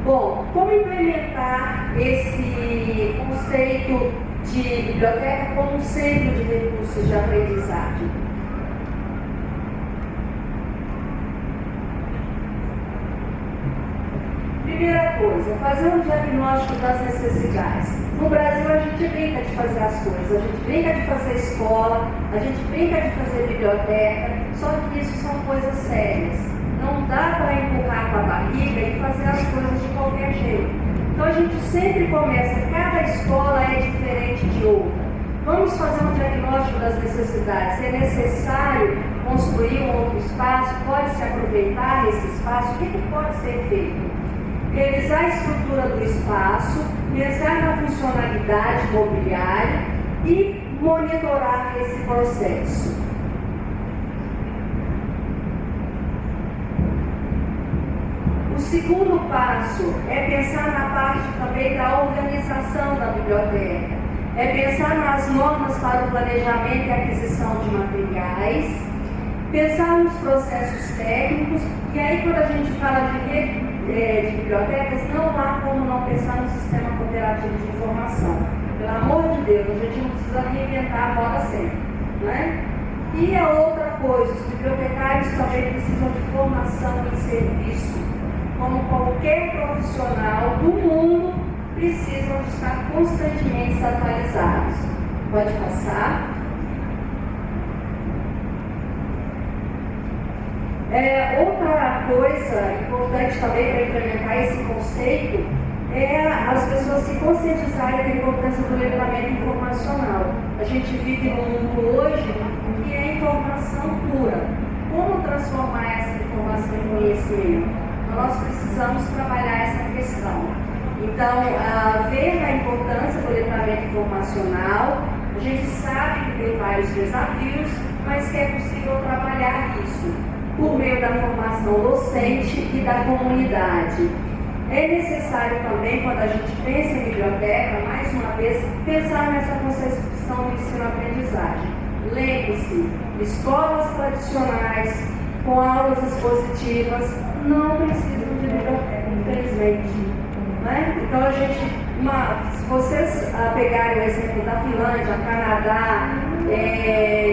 Bom, como implementar esse conceito de biblioteca como um centro de recursos de aprendizagem. Primeira coisa, fazer um diagnóstico das necessidades. No Brasil a gente brinca de fazer as coisas, a gente brinca de fazer escola, a gente brinca de fazer biblioteca, só que isso são coisas sérias. Não dá para empurrar com a barriga e fazer as coisas de qualquer jeito. Então a gente sempre começa, cada escola é diferente de outra. Vamos fazer um diagnóstico das necessidades. Se é necessário construir um outro espaço, pode-se aproveitar esse espaço, o que pode ser feito? Revisar a estrutura do espaço, pensar na funcionalidade mobiliária e monitorar esse processo. O segundo passo é pensar na parte também da organização da biblioteca. É pensar nas normas para o planejamento e aquisição de materiais, pensar nos processos técnicos, e aí quando a gente fala de bibliotecas, não há como não pensar no sistema cooperativo de informação. Pelo amor de Deus, a gente não precisa reinventar a roda sempre, né? E a outra coisa, os bibliotecários também precisam de formação em serviço. Como qualquer profissional do mundo, precisam de estar constantemente atualizados. Pode passar. Outra coisa importante também para implementar esse conceito é as pessoas se conscientizarem da importância do letramento informacional. A gente vive num mundo hoje que é informação pura. Como transformar essa informação em conhecimento? Então, nós precisamos trabalhar essa questão. Então, ver a importância do letramento informacional, a gente sabe que tem vários desafios, mas que é possível trabalhar isso por meio da formação docente e da comunidade. É necessário também, quando a gente pensa em biblioteca, mais uma vez, pensar nessa concepção do ensino-aprendizagem. Lembre-se, escolas tradicionais, com aulas expositivas, não precisam de biblioteca, infelizmente. Né? Então, se vocês pegarem o exemplo da Finlândia, Canadá,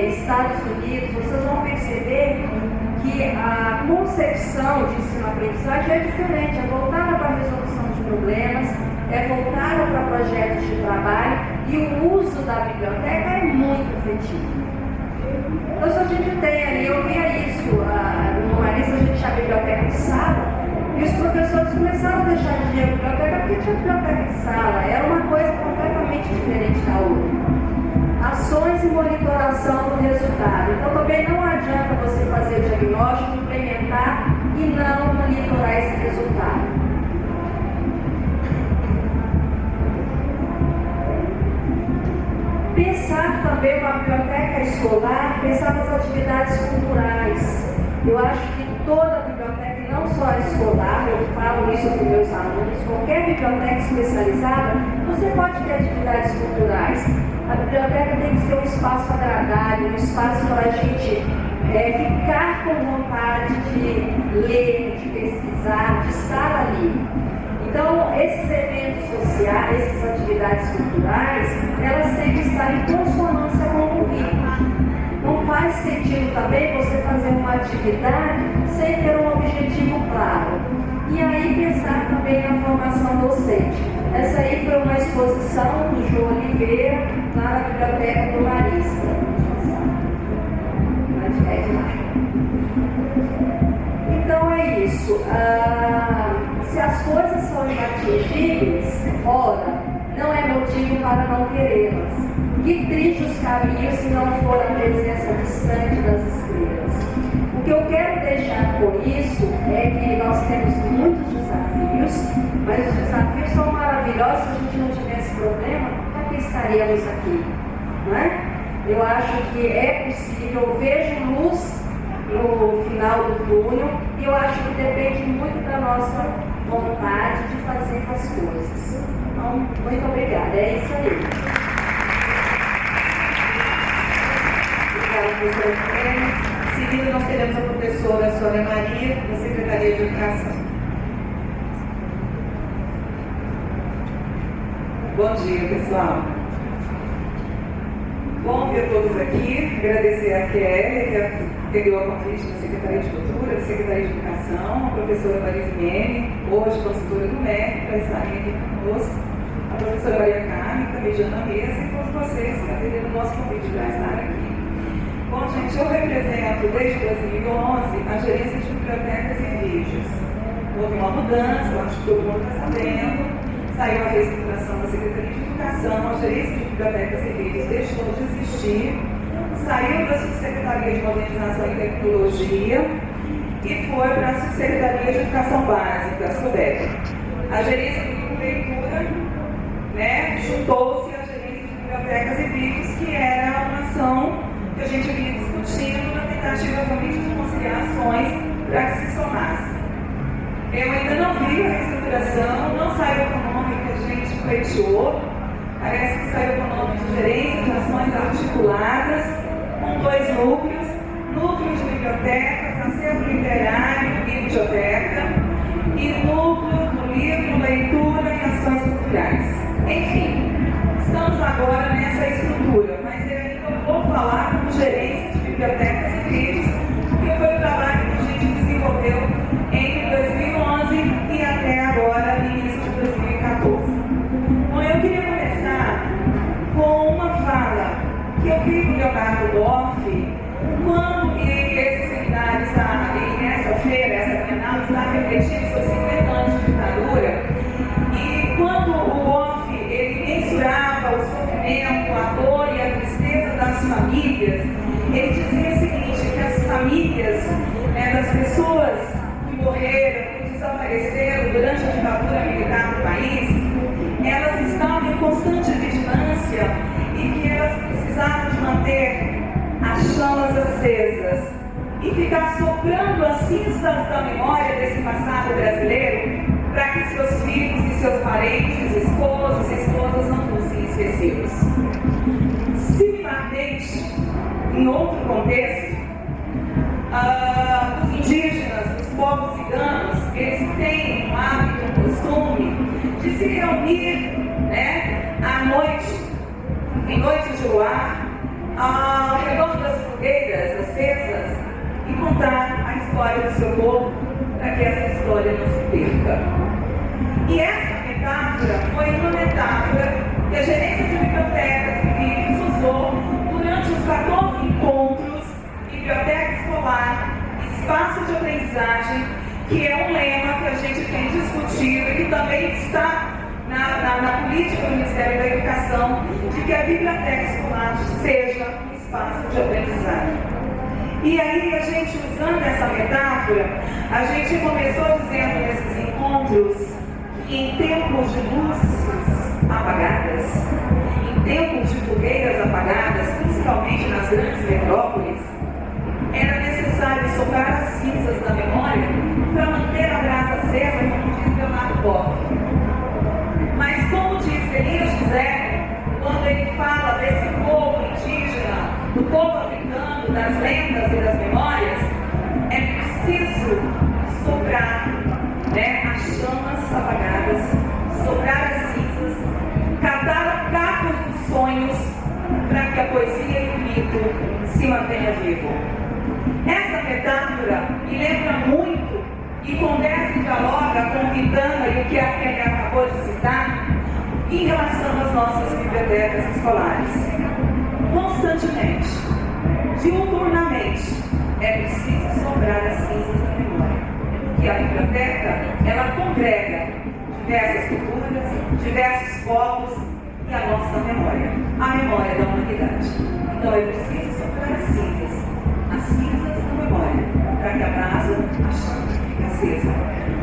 Estados Unidos, vocês vão perceber que a concepção de ensino-aprendizagem é diferente, é voltada para a resolução de problemas, é voltada para projetos de trabalho, e o uso da biblioteca é muito efetivo. Então, se a gente tem ali, eu via isso, no Marisa a gente tinha a biblioteca de sala, e os professores começaram a deixar de ir à biblioteca porque tinha biblioteca de sala, era uma coisa completamente diferente da outra. Ações e monitoração do resultado. Então, também não adianta você fazer o diagnóstico, implementar e não monitorar esse resultado. Pensar também uma biblioteca escolar, pensar nas atividades culturais. Eu acho que toda biblioteca, e não só a escolar, eu falo isso para os meus alunos, qualquer biblioteca especializada, você pode ter atividades culturais. A biblioteca tem que ser um espaço agradável, um espaço para a gente ficar com vontade de ler, de pesquisar, de estar ali. Então, esses eventos sociais, essas atividades culturais, elas têm que estar em consonância com o currículo. Não faz sentido também você fazer uma atividade sem ter um objetivo claro. E aí pensar também na formação docente. Essa aí foi uma exposição do João Oliveira lá na Biblioteca do Marista. Então é isso. Se as coisas são inatingíveis, ora, não é motivo para não querê-las. Que triste os caminhos se não for a presença distante das estrelas. O que eu quero deixar com isso é que nós temos muitos desafios, mas os desafios são maravilhosos. Se a gente não tivesse problema, para que estaríamos aqui? Não é? Eu acho que é possível, eu vejo luz no final do túnel, e eu acho que depende muito da nossa vontade de fazer as coisas. Então, muito obrigada. É isso aí. Obrigada, professora. Em seguida, nós teremos a professora Sônia Maria, da Secretaria de Educação. Bom dia, pessoal. Bom ver todos aqui, agradecer a Kelly, que atendeu a convite da Secretaria de Cultura, da Secretaria de Educação, a professora Marisa Mene, hoje consultora do MEC, para estarem aqui conosco, a professora Maria Carmen, que está mediando a mesa, e todos vocês que atenderam o nosso convite para estar aqui. Bom, gente, eu represento desde 2011 a gerência de bibliotecas e vídeos. Houve uma mudança, eu acho que todo mundo está sabendo. Saiu a reestruturação da Secretaria de Educação, a gerência de bibliotecas e vídeos deixou de existir, saiu da Subsecretaria de Modernização e Tecnologia e foi para a Subsecretaria de Educação Básica, a SUDEP. A gerência de Leitura, né, juntou-se à gerência de bibliotecas e vídeos, que era uma ação que a gente vinha discutindo na tentativa realmente de conciliar ações para que se somasse. Eu ainda não vi a reestruturação, não saiu com o nome que a gente pleiteou, parece que saiu com o nome de Gerência de Ações Articuladas, com 2 núcleos, núcleo de bibliotecas, acervo literário e biblioteca, e núcleo do livro, leitura e ações culturais. Enfim, estamos agora nessa estrutura, mas eu ainda vou falar como gerência de bibliotecas e vídeos, que foi o trabalho que a gente desenvolveu entre 2011 e até agora, início de 2014. Bom, eu queria começar com uma fala que eu vi do Leonardo Boff, quando esse seminário está, e nessa feira, essa bienal, está refletindo sobre 50 anos de ditadura, e quando o Boff, ele mensurava o sofrimento, a dor e a tristeza das famílias, ele dizia o seguinte, que as famílias, né, das pessoas morreram, que desapareceram durante a ditadura militar do país, elas estavam em constante vigilância e que elas precisavam de manter as chamas acesas e ficar soprando as cinzas da memória desse passado brasileiro para que seus filhos e seus parentes, esposos e esposas não fossem esquecidos. Similarmente, em outro contexto, os indígenas, os povos ciganos, eles têm um hábito, um costume de se reunir, né, à noite, em noites de luar, ao redor das fogueiras acesas e contar a história do seu povo para que essa história não se perca. E essa metáfora foi uma metáfora que a gerência de bibliotecas e vídeos usou durante os 14 encontros Biblioteca Escolar, Espaço de Aprendizagem, que é um lema que a gente tem discutido e que também está na política do Ministério da Educação, de que a biblioteca escolar seja um espaço de aprendizagem. E aí, a gente, usando essa metáfora, a gente começou dizendo nesses encontros que em tempos de luzes apagadas, em tempos de fogueiras apagadas, principalmente nas grandes metrópoles, era necessário soprar as cinzas da memória para manter a brasa acesa, como diz Leonardo Boff. Mas como diz Elias José, quando ele fala desse povo indígena, do povo africano, das lendas e das memórias, é preciso soprar, né, as chamas apagadas, soprar as cinzas, catar cacos dos sonhos para que a poesia e o mito se mantenha vivo. Essa metáfora me lembra muito e conversa e dialoga com o Vitana e o que a Kelly acabou de citar em relação às nossas bibliotecas escolares. Constantemente, diuturnamente, é preciso soprar as cinzas da memória. Porque a biblioteca, ela congrega diversas culturas, diversos povos e a nossa memória, a memória da humanidade. Então é preciso soprar as cinzas da memória, para que a brasa, a chama, fique acesa,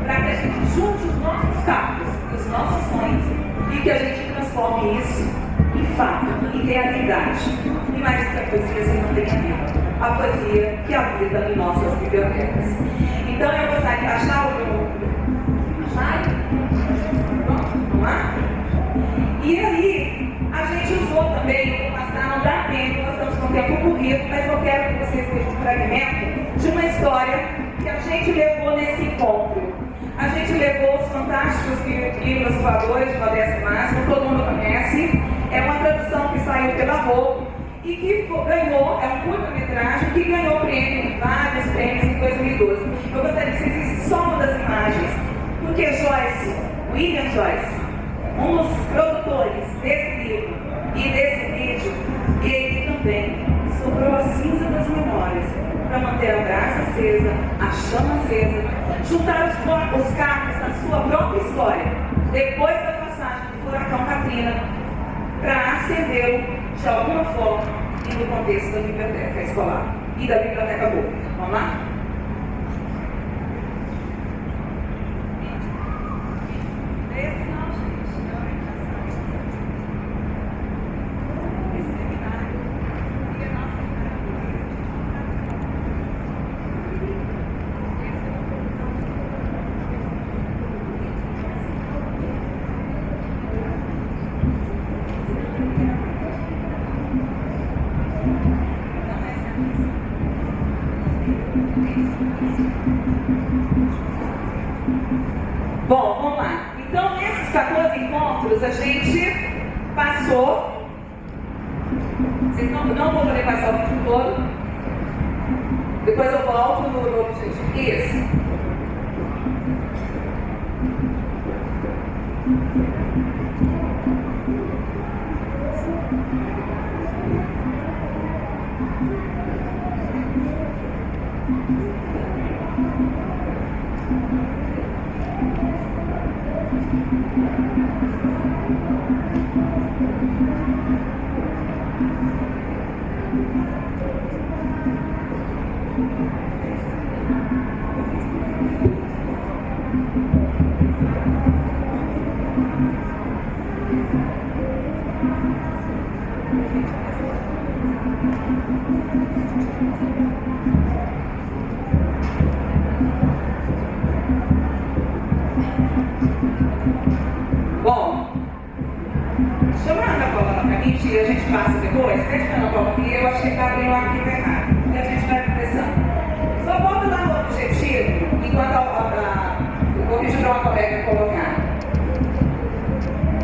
para que a gente junte os nossos cacos, os nossos sonhos, e que a gente transforme isso em fato, em realidade, e mais que a poesia se mantenha viva, a poesia que habita em nossas bibliotecas. Então eu gostaria de achar o meu... Vamos lá? E aí, a gente usou também, vou passar, não dá tempo, nós estamos com o tempo corrido, mas eu quero que vocês vejam um fragmento de uma história que a gente levou nesse encontro. A gente levou os fantásticos livros voadores de Modesto Máximo, todo mundo conhece. É uma tradução que saiu pela Rô e que ganhou, é um curta-metragem que ganhou prêmio, vários prêmios em 2012. Eu gostaria que vocês vissem só uma das imagens, porque Joyce, William Joyce, um dos produtores desse livro e desse vídeo, ele também soprou a cinza das memórias para manter a brasa acesa, a chama acesa, juntar os cacos na sua própria história, depois da passagem do furacão Katrina, para acendê-lo de alguma forma e no contexto da biblioteca escolar e da biblioteca pública. Vamos lá? Bom, vamos lá. Então, nesses 14 encontros, a gente passou. Vocês não vão poder passar o vídeo todo. Depois eu volto no objetivo. Isso. Bom, chama a Ana Paula pra mim e a gente passa depois. Pede pra Ana Paula, porque eu acho que está abrindo o arquivo errado. E a gente vai conversando. Só volta lá no objetivo, enquanto vou pedir para uma colega colocar.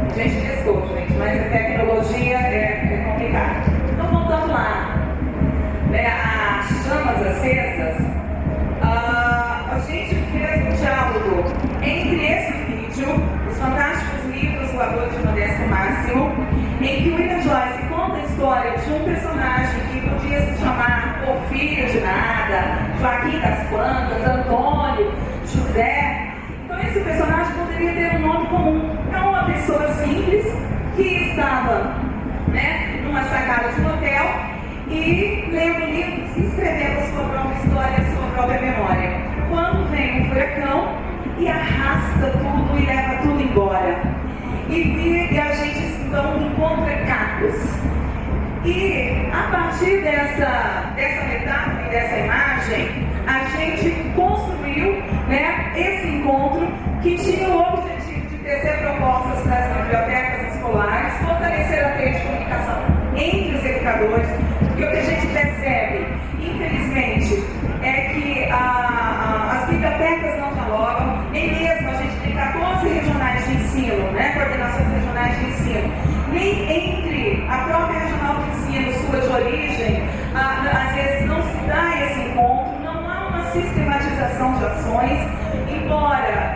A gente desculpa, gente, mas a tecnologia é complicada. Então, voltando lá, né, as chamas acesas, a gente fez um diálogo entre esse vídeo, Os Fantásticos Livros Voadores de Modesto Máximo, em que o William Joyce conta a história de um personagem que podia se chamar Porfírio de Nada, Joaquim das Plantas, Antônio, José. Então esse personagem poderia ter um nome comum. É uma pessoa simples que estava, né, numa sacada de um hotel e lendo livros e escrevendo a sua própria história, a sua própria memória. Quando vem um furacão e arrasta tudo e leva tudo embora. E a gente então encontra cacos. E a partir dessa metáfora e dessa imagem, a gente construiu, né, esse encontro que tinha o objetivo de tecer propostas para as bibliotecas escolares, fortalecer a rede de comunicação entre os educadores, porque o que a gente percebe, infelizmente, é que as bibliotecas não dialogam, nem mesmo a gente tem 14 regionais de ensino, né, coordenações regionais de ensino, nem entre a própria regional de ensino, sua de origem, às vezes não se dá esse encontro, não há uma sistematização de ações, embora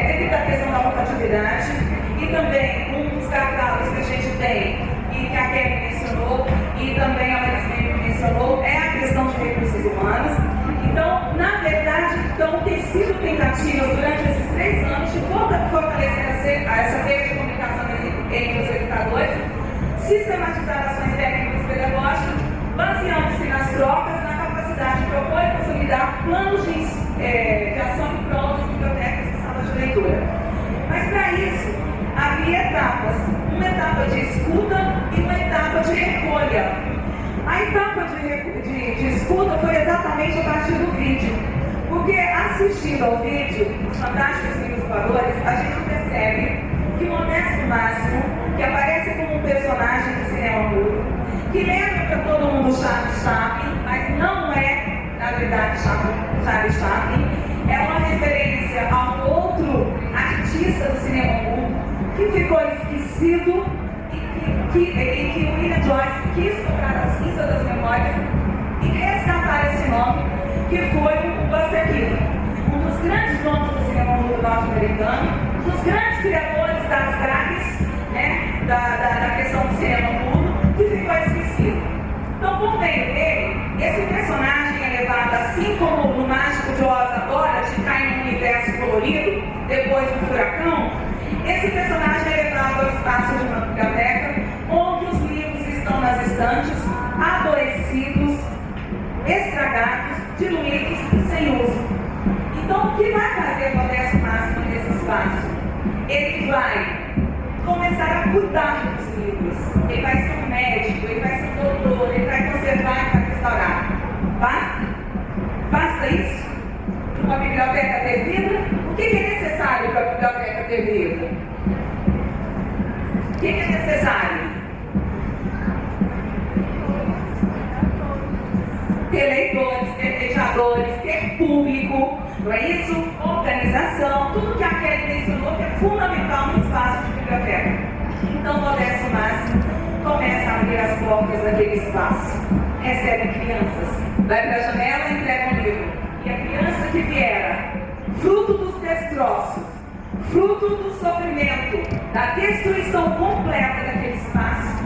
devido à questão da rotatividade e também um dos catálogos que a gente tem e que a Kelly mencionou e também a Marisene mencionou é a questão de recursos humanos. Então, na verdade, tem sido tentativas durante esses 3 anos de fortalecer essa rede de comunicação entre os educadores, sistematizar ações técnicas pedagógicas, baseando-se nas trocas, na capacidade de propor e consolidar planos de ação em prol das bibliotecas e salas de leitura. Mas para isso, havia etapas, uma etapa de escuta e uma etapa de recolha. A etapa de escuta foi exatamente a partir do vídeo, porque assistindo ao vídeo, Os Fantásticos Livros Voadores, a gente percebe que o Modesto Máximo, que aparece como um personagem do cinema mudo, que lembra para todo mundo Charles Chaplin, mas não é, na verdade, Charles Chaplin, é uma referência a um outro artista do cinema mudo que ficou esquecido e que o William Joyce quis tocar as engano, dos grandes criadores das grades, né, da questão do cinema mudo, que ficou esquecido. Então, por meio dele, esse personagem é levado, assim como no Mágico de Oz agora, de cair num universo colorido, depois do furacão, esse personagem é levado ao espaço de uma biblioteca, onde os livros estão nas estantes, adoecidos, estragados, diluídos, sem uso. Então, o que vai fazer Modesto Máximo nesse espaço? Ele vai começar a cuidar dos livros. Ele vai ser um médico, ele vai ser um doutor, ele vai conservar e vai restaurar. Basta isso? Para uma biblioteca ter vida? O que é necessário para a biblioteca ter vida? O que é necessário? Ter leitores, ter mediadores, ter público, não é isso? Organização, tudo que a Kelly mencionou que é fundamental no espaço de biblioteca. Então, Modesto Máximo começa a abrir as portas daquele espaço, recebe crianças, vai para a janela e entrega um livro. E a criança que vier, fruto dos destroços, fruto do sofrimento, da destruição completa daquele espaço,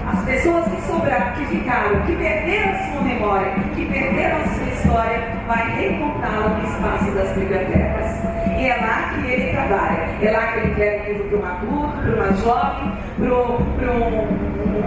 as pessoas que sobraram, que ficaram, que perderam a sua memória, que perderam a sua história, vai reencontrá-la no espaço das bibliotecas. E é lá que ele trabalha. É lá que ele entrega um livro para um adulto, para uma jovem, para um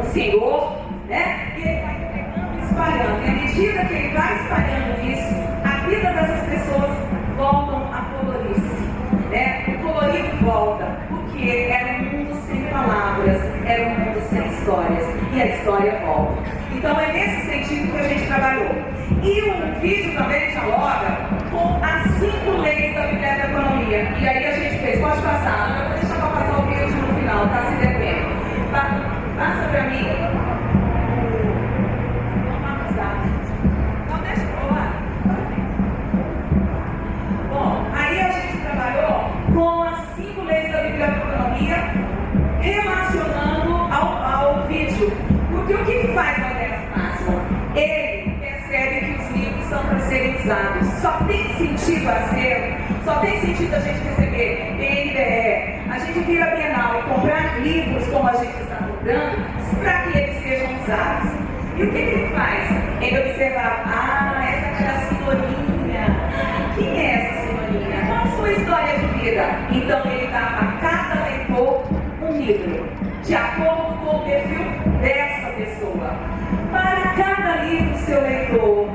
senhor, né? E ele vai entregando e espalhando. E à medida que ele vai espalhando isso, a vida dessas pessoas voltam a colorir-se, né? O colorido volta, porque era um mundo sem palavras, era um mundo sem histórias, e a história volta. Então é nesse sentido que a gente trabalhou. E o vídeo também dialoga com as 5 leis da biblioteconomia. E aí a gente fez, pode passar, eu vou deixar para passar o vídeo no final, tá se devendo. Passa para mim. Não deixa eu falar. Bom, aí a gente trabalhou com as 5 leis da biblioteconomia relacionando ao vídeo. Porque o que faz o Modesto Máximo? Ele percebe que os livros são para serem usados. Só tem sentido só tem sentido a gente receber PNBE, a gente vir à Bienal e comprar livros como a gente está comprando, para que eles sejam usados. E o que ele faz? Ele observa, essa é aquela senhorinha. Quem é essa senhorinha? Qual a sua história de vida? Então ele dá a cada leitor um livro, de acordo com o perfil dessa pessoa. Para cada livro, seu leitor,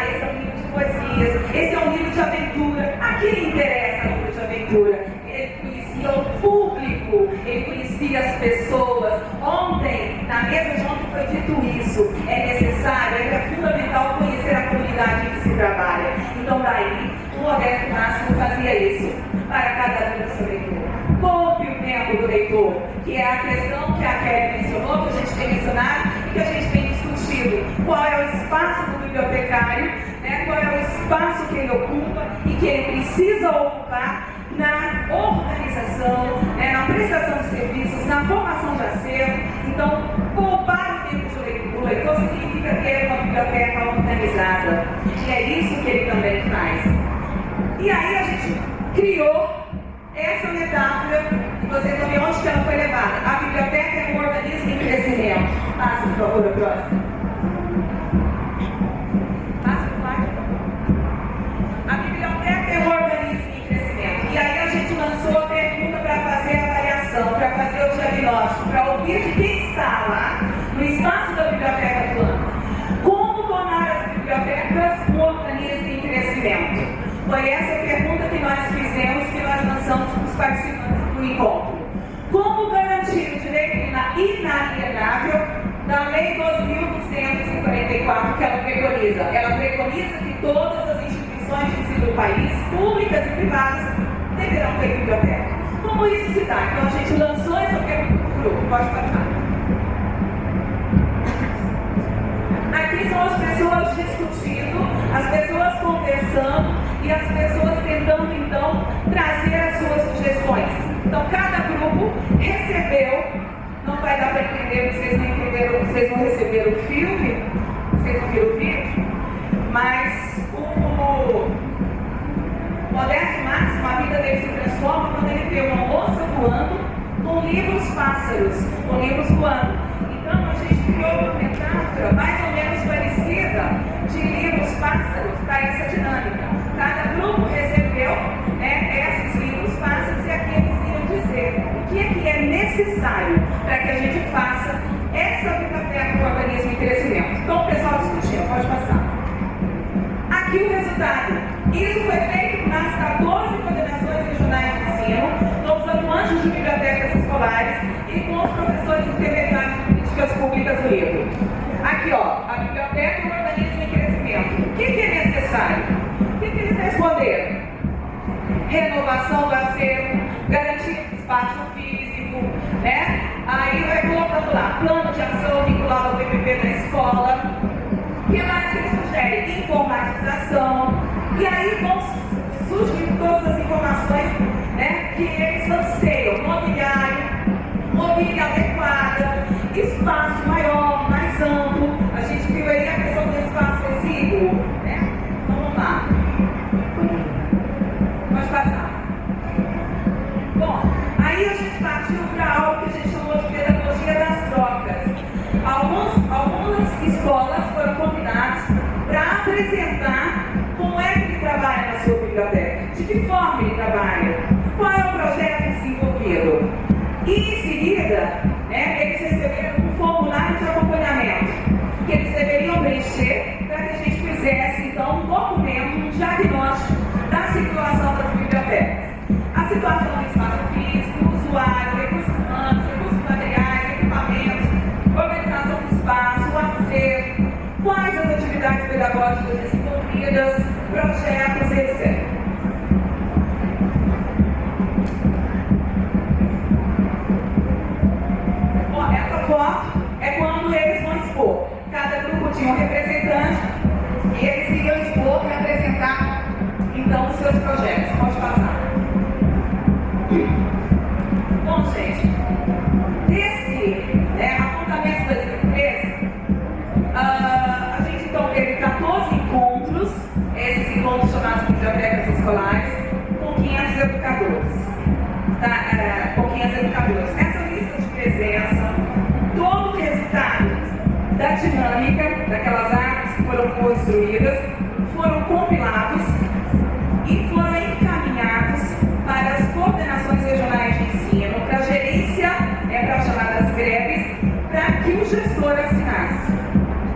esse é um livro de poesias, esse é um livro de aventura. A quem interessa o livro de aventura? Ele conhecia o público, ele conhecia as pessoas. Ontem, na mesa de ontem foi dito isso. É necessário, é fundamental conhecer a comunidade em que se trabalha. Então daí, o Modesto Máximo fazia isso para cada livro do seu leitor. Poupe o tempo do leitor, que é a questão que a Kelly mencionou, que a gente tem mencionado e que a gente tem discutido. Qual é o espaço do bibliotecário, né? Qual é o espaço que ele ocupa e que ele precisa ocupar na organização, né? Na prestação de serviços, na formação de acervo. Então, poupar o tempo do leitor significa ter uma biblioteca organizada. E é isso que ele também faz. E aí a gente criou essa metáfora, que vocês vão ver onde que ela foi levada. A biblioteca é um organismo em crescimento. Passa, por favor, a próxima. Passa, por favor. A biblioteca é um organismo em crescimento. E aí a gente lançou a pergunta para fazer a avaliação, para fazer o diagnóstico, para ouvir de quem está lá, no espaço da biblioteca do ano. Como tornar as bibliotecas um organismo em crescimento? Foi essa pergunta que nós fizemos, que nós lançamos para os participantes do encontro. Como garantir o direito inalienável da Lei 2.244 que ela preconiza? Ela preconiza que todas as instituições de ensino do país, públicas e privadas, deverão ter biblioteca. Como isso se dá? Então a gente lançou essa pergunta para o grupo. Pode passar. Aqui são as pessoas discutindo, as pessoas conversando e as pessoas tentando, então, trazer as suas sugestões. Então, cada grupo recebeu, não vai dar para entender, vocês não entenderam, vocês não receberam o filme, vocês não viram o vídeo, mas o Modesto Máximo, a vida vida dele se transforma quando ele vê uma moça voando com livros pássaros, com livros voando. Então a gente criou uma metáfora mais ou menos parecida de livros pássaros para essa dinâmica. Cada grupo recebeu, esses livros pássaros e aqui eles iam dizer o que é necessário para que a gente faça essa biblioteca do organismo em crescimento. Então o pessoal discutindo, pode passar. Aqui o resultado. Isso foi feito nas 14 coordenações regionais de ensino, com os atuantes de bibliotecas escolares e com os professores intermediários de políticas públicas do livro. Aqui, ó, a biblioteca é um organismo em crescimento. O que é necessário? O que eles responderam? Renovação do acervo, garantia de espaço físico, né? Aí vai colocando lá, plano de ação vinculado ao PPP da escola. O que mais que eles sugerem? Informatização. E aí vão surgindo todas as informações, né, que eles anseiam. Mobiliário, mobília adequada, espaço maior, mais amplo. A gente viu aí a questão do espaço exíguo, né? Vamos lá. Pode passar. Bom, aí a gente partiu para algo que a gente chamou de pedagogia das trocas. Algumas escolas foram convidadas para apresentar como é que ele trabalha na sua biblioteca, de que forma ele trabalha, qual é o projeto desenvolvido. E em seguida, eles receberam um formulário de acompanhamento que eles deveriam preencher para que a gente fizesse então um documento, um diagnóstico da situação das bibliotecas. A situação do espaço físico, do usuário, recursos humanos, recursos materiais, equipamentos, organização do espaço, o acervo, quais as atividades pedagógicas desenvolvidas, projetos, etc. Bom, essa foto é quando eles vão expor. Cada grupo tinha um representante e eles iriam expor e apresentar então os seus projetos. Pode passar. Bom, gente, desse apontamento 2013, a gente então teve 14 encontros, esses encontros chamados bibliotecas escolares, com 500 educadores. Com 500 educadores. Essa lista de presença, todo o resultado da dinâmica daquelas árvores que foram construídas, foram compilados e foram encaminhados para as coordenações regionais de ensino, para a gerência, para as chamadas greves, para que o gestor assinasse.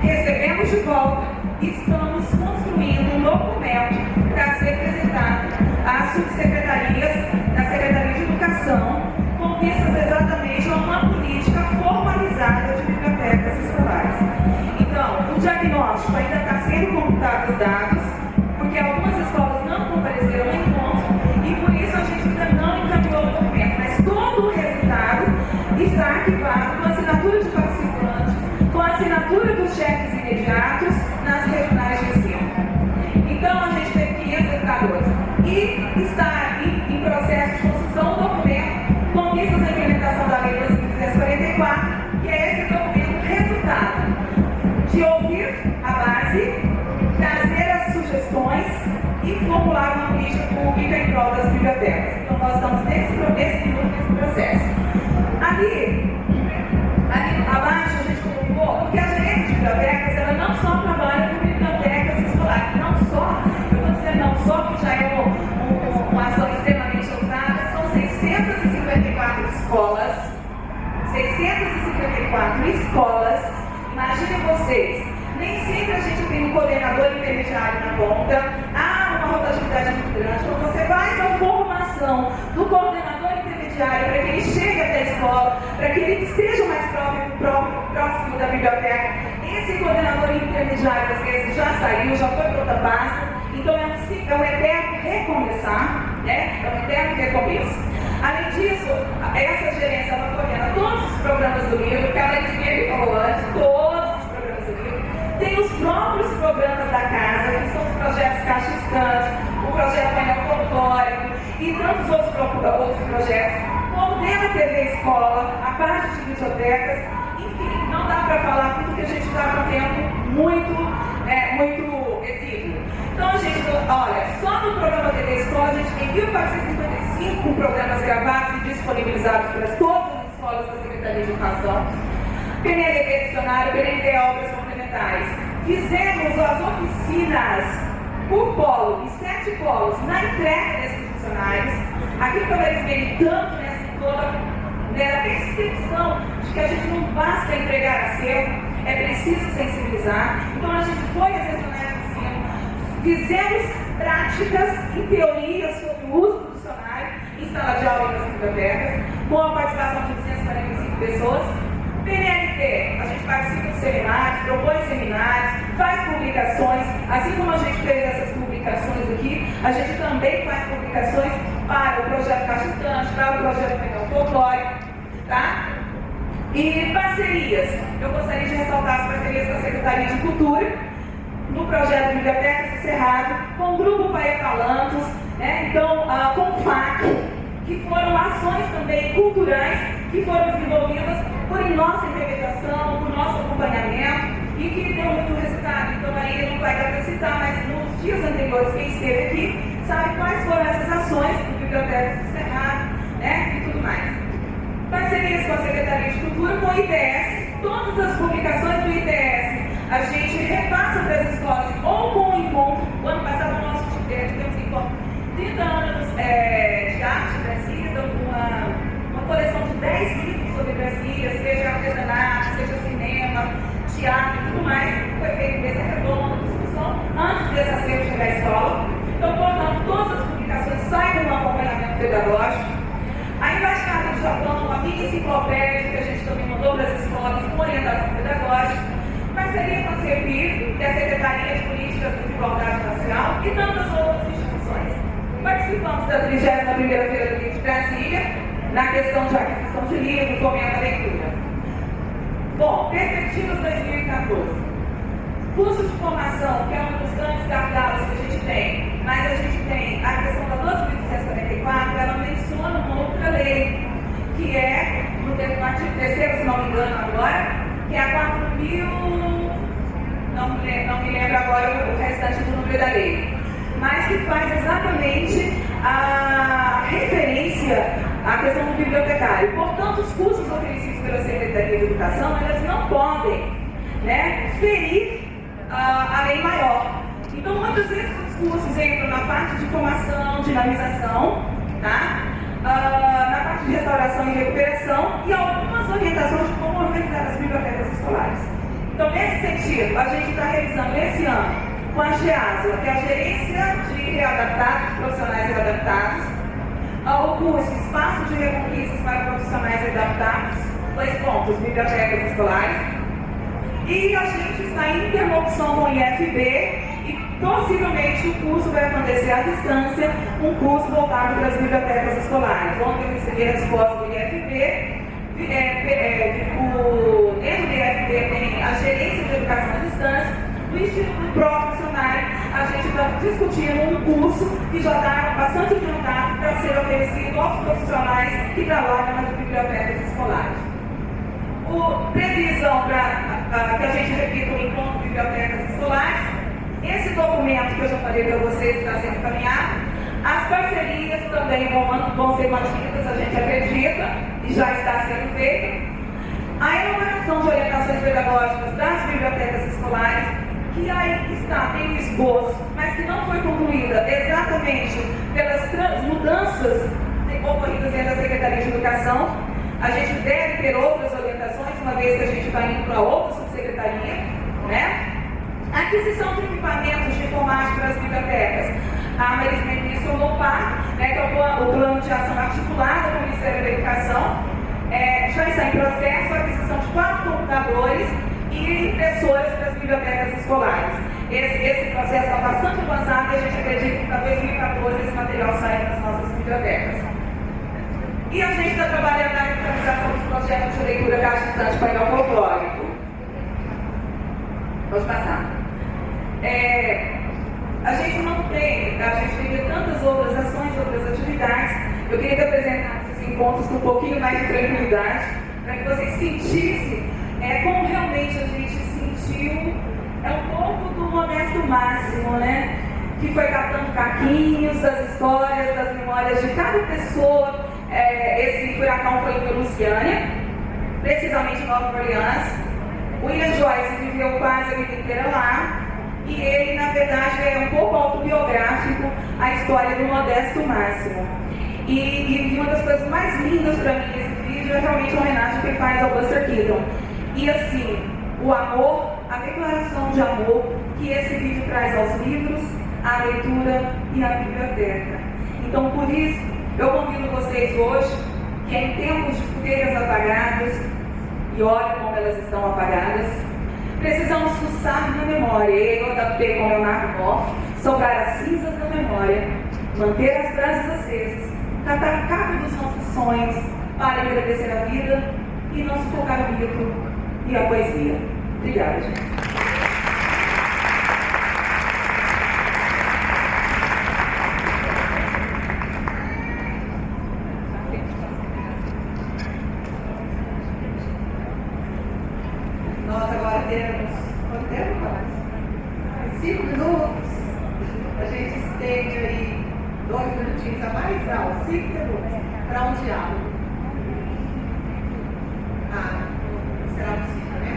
Recebemos de volta e estamos construindo um documento para ser apresentado às subsecretarias da Secretaria de Educação, com vistas exatamente a uma política formalizada de bibliotecas escolares. Então, o diagnóstico ainda está sendo computado os dados, porque algumas escolas não compareceram ao encontro e por isso a gente ainda não encaminhou o documento, mas todo o resultado está arquivado com a assinatura de participantes, com a assinatura dos chefes imediatos nas regionais de ensino. Então a gente teve 500 educadores e está em processo de construção do documento com vistas à implementação da Lei 12.344, que é esse documento resultado de ouvir a base, trazer as sugestões e formular uma política pública em prol das bibliotecas. Então nós estamos nesse processo. Ali abaixo a gente colocou, porque a gerência de bibliotecas, ela não só trabalha com bibliotecas escolares, não só, eu estou dizendo não só, que já é uma ação extremamente ousada, são 654 escolas, 654 escolas, imaginem vocês, nem sempre a gente tem um coordenador intermediário na ponta, há uma rotatividade muito grande, quando você faz a formação do coordenador intermediário para que ele chegue até a escola, para que ele esteja mais próximo da biblioteca, esse coordenador intermediário às vezes já saiu, já foi para outra pasta, então é um eterno recomeçar, né? É um eterno recomeço. Além disso, essa gerência ela coordena todos os programas do livro, que a Letícia falou antes, todos os programas do livro, tem os próprios programas da casa, que são os projetos Caixa Estante, o projeto Painel Folclórico e tantos outros projetos, coordena a TV Escola, a parte de bibliotecas, enfim, não dá para falar tudo que a gente está com tempo muito exíguo. Então, a gente, olha, só no programa TV da escola, a gente tem 1.455 programas gravados e disponibilizados para todas as escolas da Secretaria de Educação. PNLD dicionário, PNLD obras complementares. Fizemos as oficinas por polo, e 7 polos, na entrega desses dicionários. Aquilo que eu esmeri tanto nessa toda, na percepção de que a gente não basta entregar acervo, é preciso sensibilizar. Então a gente foi exercionar de ensino, fizemos práticas em teoria sobre o uso do dicionário em sala de aula e nas bibliotecas, com a participação de 245 pessoas. PNLT, a gente participa de seminários, propõe seminários, faz publicações, assim como a gente fez essas publicações aqui, a gente também faz publicações para o projeto Caixa Estante, para o projeto Pegão Folclórico, tá? E parcerias, eu gostaria de ressaltar as parcerias com a Secretaria de Cultura, no projeto Bibliotecas do Cerrado, com o Grupo Paetalantos, né? Então, com o FAC, que foram ações também culturais que foram desenvolvidas por nossa intermediação, por nosso acompanhamento e que deu muito resultado. Então aí não vai dar para citar, mas nos dias anteriores quem esteve aqui sabe quais foram essas ações do Bibliotecas do Cerrado, né? E tudo mais. Parcerias com a Secretaria de Cultura, com o ITS, todas as publicações do ITS a gente repassa para as escolas ou com o encontro. O ano passado nós tivemos encontro 30 anos de arte em Brasília, então uma coleção de 10 livros sobre Brasília, seja artesanato, seja cinema, teatro e tudo mais, foi feita mesa redonda, discussão, antes desse acervo chegar à escola. Então, portanto, todas as publicações saem com um acompanhamento pedagógico. A Embaixada do Japão, a mini enciclopédia que a gente também mandou para as escolas com orientação pedagógica, parceria com a Servir, que é a Secretaria de Políticas de Igualdade Racial, e tantas outras instituições. Participamos da 31ª Feira do Livro de Brasília, na questão de aquisição de livros, fomento à leitura. Bom, perspectivas 2014. Curso de formação, que é um dos grandes gargalos que a gente tem, mas a gente tem a questão da 12.244, ela menciona uma outra lei, que é, no artigo 3º, se não me engano agora, que é a 4.000, não me lembro agora o restante do número da lei, mas que faz exatamente a referência à questão do bibliotecário. Portanto, os cursos oferecidos pela Secretaria de Educação, elas não podem, né, ferir a lei maior. Então, muitas vezes os cursos entram na parte de formação, dinamização, tá? Na parte de restauração e recuperação e algumas orientações de como organizar as bibliotecas escolares. Então, nesse sentido, a gente está realizando esse ano com a GEASA, que é a Gerência de Readaptados, Profissionais Readaptados, o curso Espaço de Reconquistas para Profissionais Readaptados, 2 pontos, bibliotecas escolares, e a gente está em interlocução com o IFB e possivelmente o curso vai acontecer à distância, um curso voltado para as bibliotecas escolares. Ontem eu recebi a resposta do IFB, dentro do IFB tem a Gerência de Educação à Distância, no Instituto Profissional a gente está discutindo um curso que já está bastante adiantado para ser oferecido aos profissionais que trabalham nas bibliotecas escolares. Previsão para que a gente repita o encontro de bibliotecas escolares. Esse documento que eu já falei para vocês está sendo encaminhado. As parcerias também vão ser mantidas, a gente acredita, e já está sendo feita. A elaboração de orientações pedagógicas das bibliotecas escolares, que aí está, tem um esboço, mas que não foi concluída exatamente pelas mudanças ocorridas dentro da Secretaria de Educação. A gente deve ter outras orientações, uma vez que a gente está indo para outra subsecretaria, né? Aquisição de equipamentos de informática para as bibliotecas. A Marisa mencionou o PAR, né, que é o Plano de Ação Articulado com o Ministério da Educação. Já está em processo a aquisição de 4 computadores e impressoras para as bibliotecas escolares. Esse processo está bastante avançado e a gente acredita que para 2014 esse material saia das nossas bibliotecas. E a gente está trabalhando na implementação dos projetos de leitura Caixa Estante Painel Folclórico. Pode passar. A gente não tem, a gente teria tantas outras ações, outras atividades. Eu queria apresentar esses encontros com um pouquinho mais de tranquilidade, para que vocês sentissem como realmente a gente sentiu, um pouco do modesto máximo, né? que foi catando caquinhos das histórias, das memórias de cada pessoa. Esse furacão foi em Luciânia, precisamente em Nova Orleans. William Joyce viveu quase a vida inteira lá, e ele, na verdade, é um pouco autobiográfico a história do Modesto Máximo. E uma das coisas mais lindas para mim nesse vídeo é realmente a homenagem que ele faz ao Buster Keaton. E assim, o amor, a declaração de amor que esse vídeo traz aos livros, à leitura e à biblioteca. Então, por isso, eu convido vocês hoje, que em tempos de fogueiras apagadas, e olha como elas estão apagadas, precisamos fuçar na memória. Eu adaptei com Leonardo Boff, sobrar as cinzas da memória, manter as brasas acesas, catar cabo dos nossos sonhos para agradecer a vida e não sufocar o mito e a poesia. Obrigada, gente. Nós agora temos, quanto tempo mais? 5 minutos. A gente estende aí 2 minutinhos a mais? Não, 5 minutos. Para um diálogo. Será possível, né?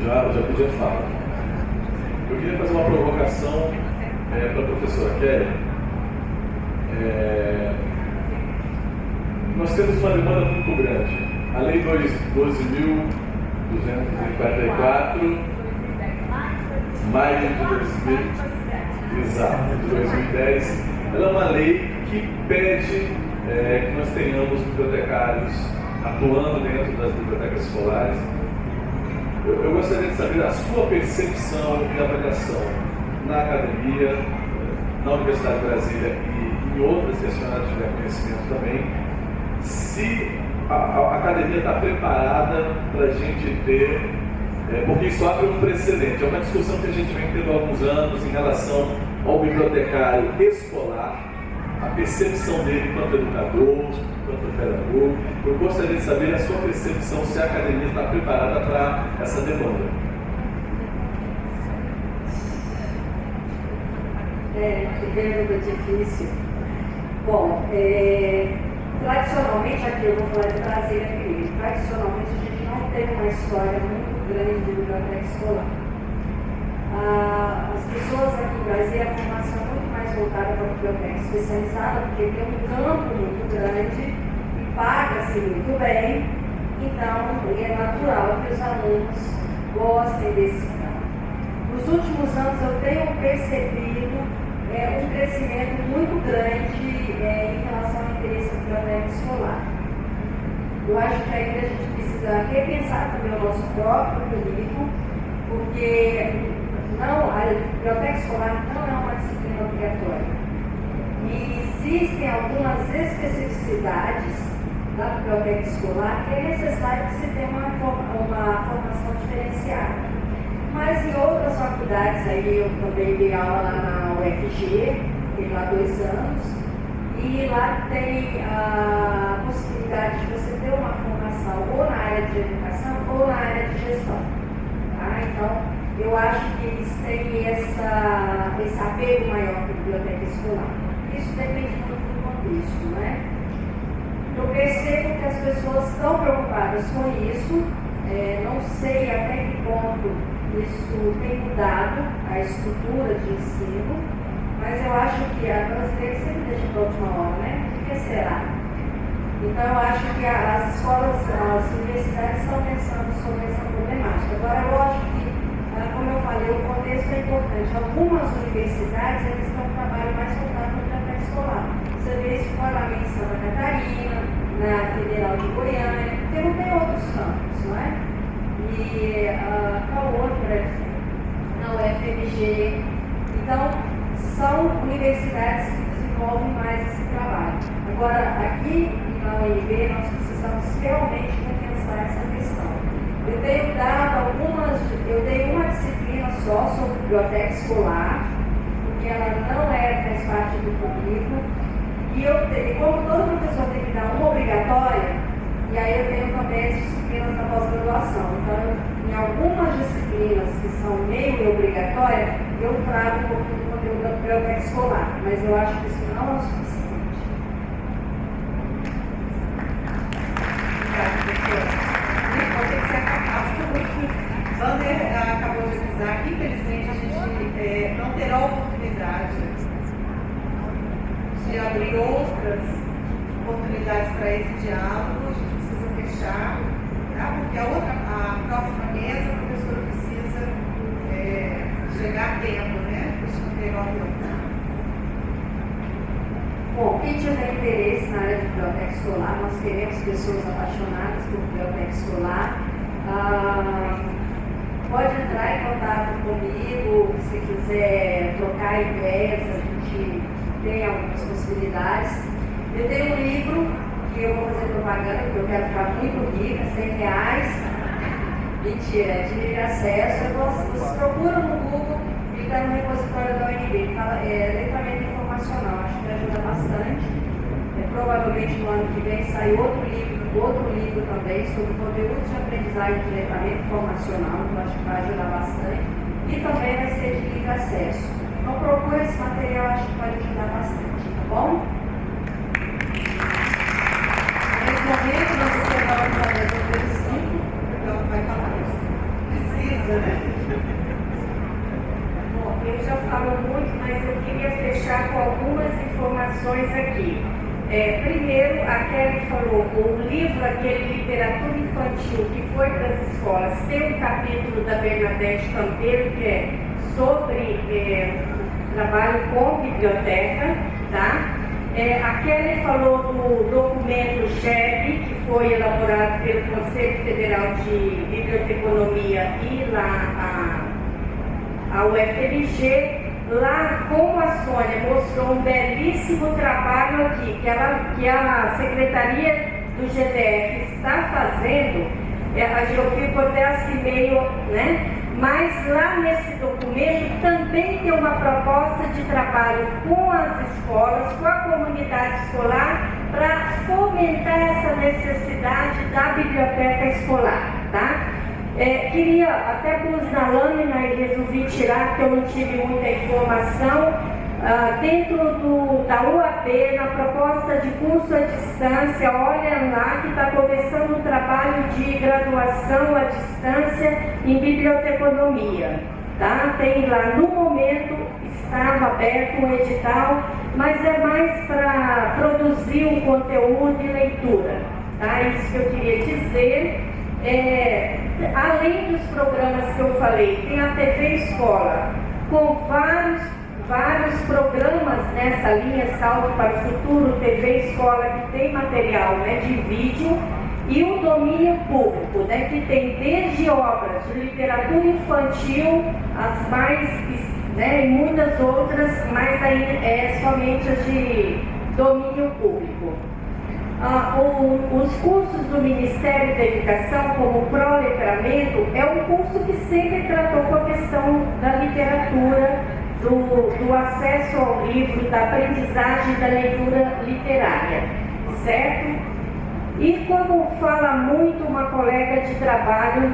Já podia falar. Eu queria fazer uma provocação para a professora Kelly. Nós temos uma demanda muito grande. A Lei 12.244, maio de 2010, ela é uma lei que pede que nós tenhamos bibliotecários atuando dentro das bibliotecas escolares. Eu gostaria de saber a sua percepção e avaliação na academia, na Universidade de Brasília e em outras que a senhora tiver conhecimento também, se a academia está preparada para a gente ter, porque isso abre um precedente. É uma discussão que a gente vem tendo há alguns anos em relação ao bibliotecário escolar, a percepção dele quanto educador, quanto pedagogo. Eu gostaria de saber a sua percepção, se a academia está preparada para essa demanda. Que pergunta difícil. Bom, tradicionalmente, aqui eu vou falar de Brasília primeiro, tradicionalmente a gente não tem uma história muito grande de biblioteca escolar. As pessoas aqui em Brasília, a formação é muito mais voltada para a biblioteca especializada, porque tem um campo muito grande e paga-se muito bem, então é natural que os alunos gostem desse campo. Nos últimos anos eu tenho percebido um crescimento muito grande em relação ao interesse da biblioteca escolar. Eu acho que ainda a gente precisa repensar também o nosso próprio currículo, porque a biblioteca escolar não é uma disciplina obrigatória. E existem algumas especificidades da biblioteca escolar que é necessário que se tenha uma formação diferenciada. Mas em outras faculdades, aí eu também dei aula lá na UFG, fiquei lá 2 anos, e lá tem a possibilidade de você ter uma formação ou na área de educação ou na área de gestão. Tá? Então, eu acho que eles têm esse apego maior para a biblioteca escolar. Isso depende muito do contexto, né? Eu percebo que as pessoas estão preocupadas com isso, não sei até que ponto isso tem mudado a estrutura de ensino, mas eu acho que a brasileira sempre deixa para a última hora, né? Por que será? Então eu acho que as escolas, as universidades estão pensando sobre essa problemática. Agora, lógico que, como eu falei, o contexto é importante. Algumas universidades eles estão com trabalho mais voltado para a biblioteca escolar. Você vê isso claramente em Santa Catarina, na Federal de Goiânia, porque não tem outros campos, não é? E qual outro, por exemplo? Na UFMG. Então, são universidades que desenvolvem mais esse trabalho. Agora, aqui na UNB, nós precisamos realmente repensar essa questão. Eu dei uma disciplina só sobre biblioteca escolar, porque ela não faz parte do currículo, e como todo professor tem que dar uma obrigatória, e aí eu tenho também as disciplinas da pós-graduação. Então, em algumas disciplinas que são meio obrigatórias, eu trago um pouquinho do conteúdo da biblioteca escolar, mas eu acho que isso não é o suficiente. Obrigada, professora. Vou ter que ser capaz, porque Wander acabou de avisar que, infelizmente, a gente não terá oportunidade de abrir outras oportunidades para esse diálogo. A gente precisa fechar, tá? Porque a próxima mesa, a professora precisa chegar a tempo, né? Bom, quem tiver interesse na área de biblioteca escolar, nós queremos pessoas apaixonadas por biblioteca escolar. Pode entrar em contato comigo, se quiser trocar ideias, a gente tem algumas possibilidades. Eu tenho um livro que eu vou fazer propaganda, porque eu quero ficar muito rica, R$100. Mentira, é de livre acesso. Vocês procuram no Google, fica no repositório da UNB, fala letramento informacional, acho que ajuda bastante. Provavelmente no ano que vem sai outro livro também sobre conteúdo de aprendizagem de letramento informacional, que eu acho que vai ajudar bastante. E também vai ser de livre acesso. Então procura esse material, acho que vai ajudar bastante, tá bom? Nesse momento, nós encerramos a mesa número 5, então vai falar isso. Precisa, né? Bom, eu já falo muito, mas eu queria fechar com algumas informações aqui. Primeiro, a Kelly falou, o livro, aquele Literatura Infantil, que foi para as escolas, tem um capítulo da Bernadette Campeiro, que é sobre trabalho com biblioteca, tá? A Kelly falou do documento GEB, que foi elaborado pelo Conselho Federal de Biblioteconomia e lá a UFMG. Lá, como a Sônia mostrou um belíssimo trabalho aqui, que a Secretaria do GDF está fazendo, a Geofil ficou até assim meio, né? Mas lá nesse documento também tem uma proposta de trabalho com as escolas, com a comunidade escolar, para fomentar essa necessidade da biblioteca escolar, tá? Queria até pus na lâmina e resolvi tirar, porque eu não tive muita informação. Dentro da UAB, na proposta de curso à distância, olha lá que está começando um trabalho de graduação à distância em biblioteconomia. Tá? Tem lá, no momento, estava aberto um edital, mas é mais para produzir um conteúdo e leitura. Tá? Isso que eu queria dizer. Além dos programas que eu falei, tem a TV Escola, com vários programas nessa linha Salto para o Futuro, TV Escola, que tem material, né, de vídeo, e o domínio público, né, que tem desde obras de literatura infantil, as mais, né, e muitas outras, mas aí é somente as de domínio público. Os cursos do Ministério da Educação, como o Proletramento, é um curso que sempre tratou com a questão da literatura, do acesso ao livro, da aprendizagem da leitura literária, certo? E como fala muito uma colega de trabalho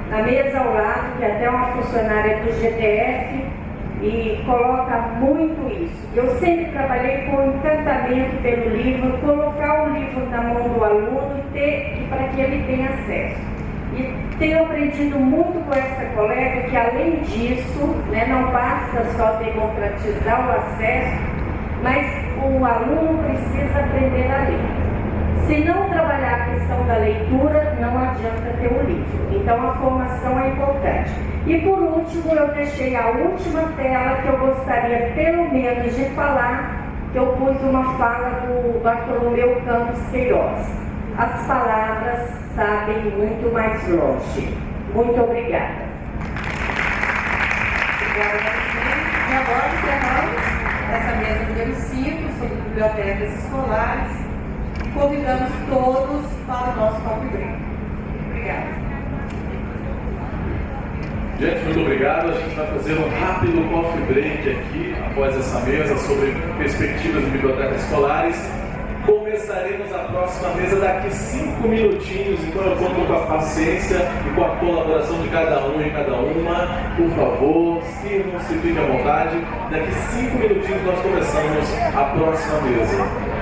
na mesa ao lado, que até é uma funcionária do GTF, e coloca muito isso. Eu sempre trabalhei com encantamento pelo livro, colocar o livro na mão do aluno para que ele tenha acesso. E tenho aprendido muito com essa colega que, além disso, né, não basta só democratizar o acesso, mas o aluno precisa aprender a ler. Se não trabalhar a questão da leitura, não adianta ter um livro. Então a formação é importante. E por último, eu deixei a última tela que eu gostaria pelo menos de falar, que eu pus uma fala do Bartolomeu Campos Queiroz. As palavras sabem muito mais longe. Muito obrigada. Obrigada, e agora encerramos essa mesa número 5 sobre bibliotecas escolares. Convidamos todos para o nosso coffee break. Obrigada. Gente, muito obrigado. A gente vai fazer um rápido coffee break aqui, após essa mesa, sobre perspectivas de bibliotecas escolares. começaremos a próxima mesa daqui 5 minutinhos, então eu conto com a paciência e com a colaboração de cada um e cada uma. Por favor, sirvam-se, fiquem à vontade. Daqui 5 minutinhos nós começamos a próxima mesa.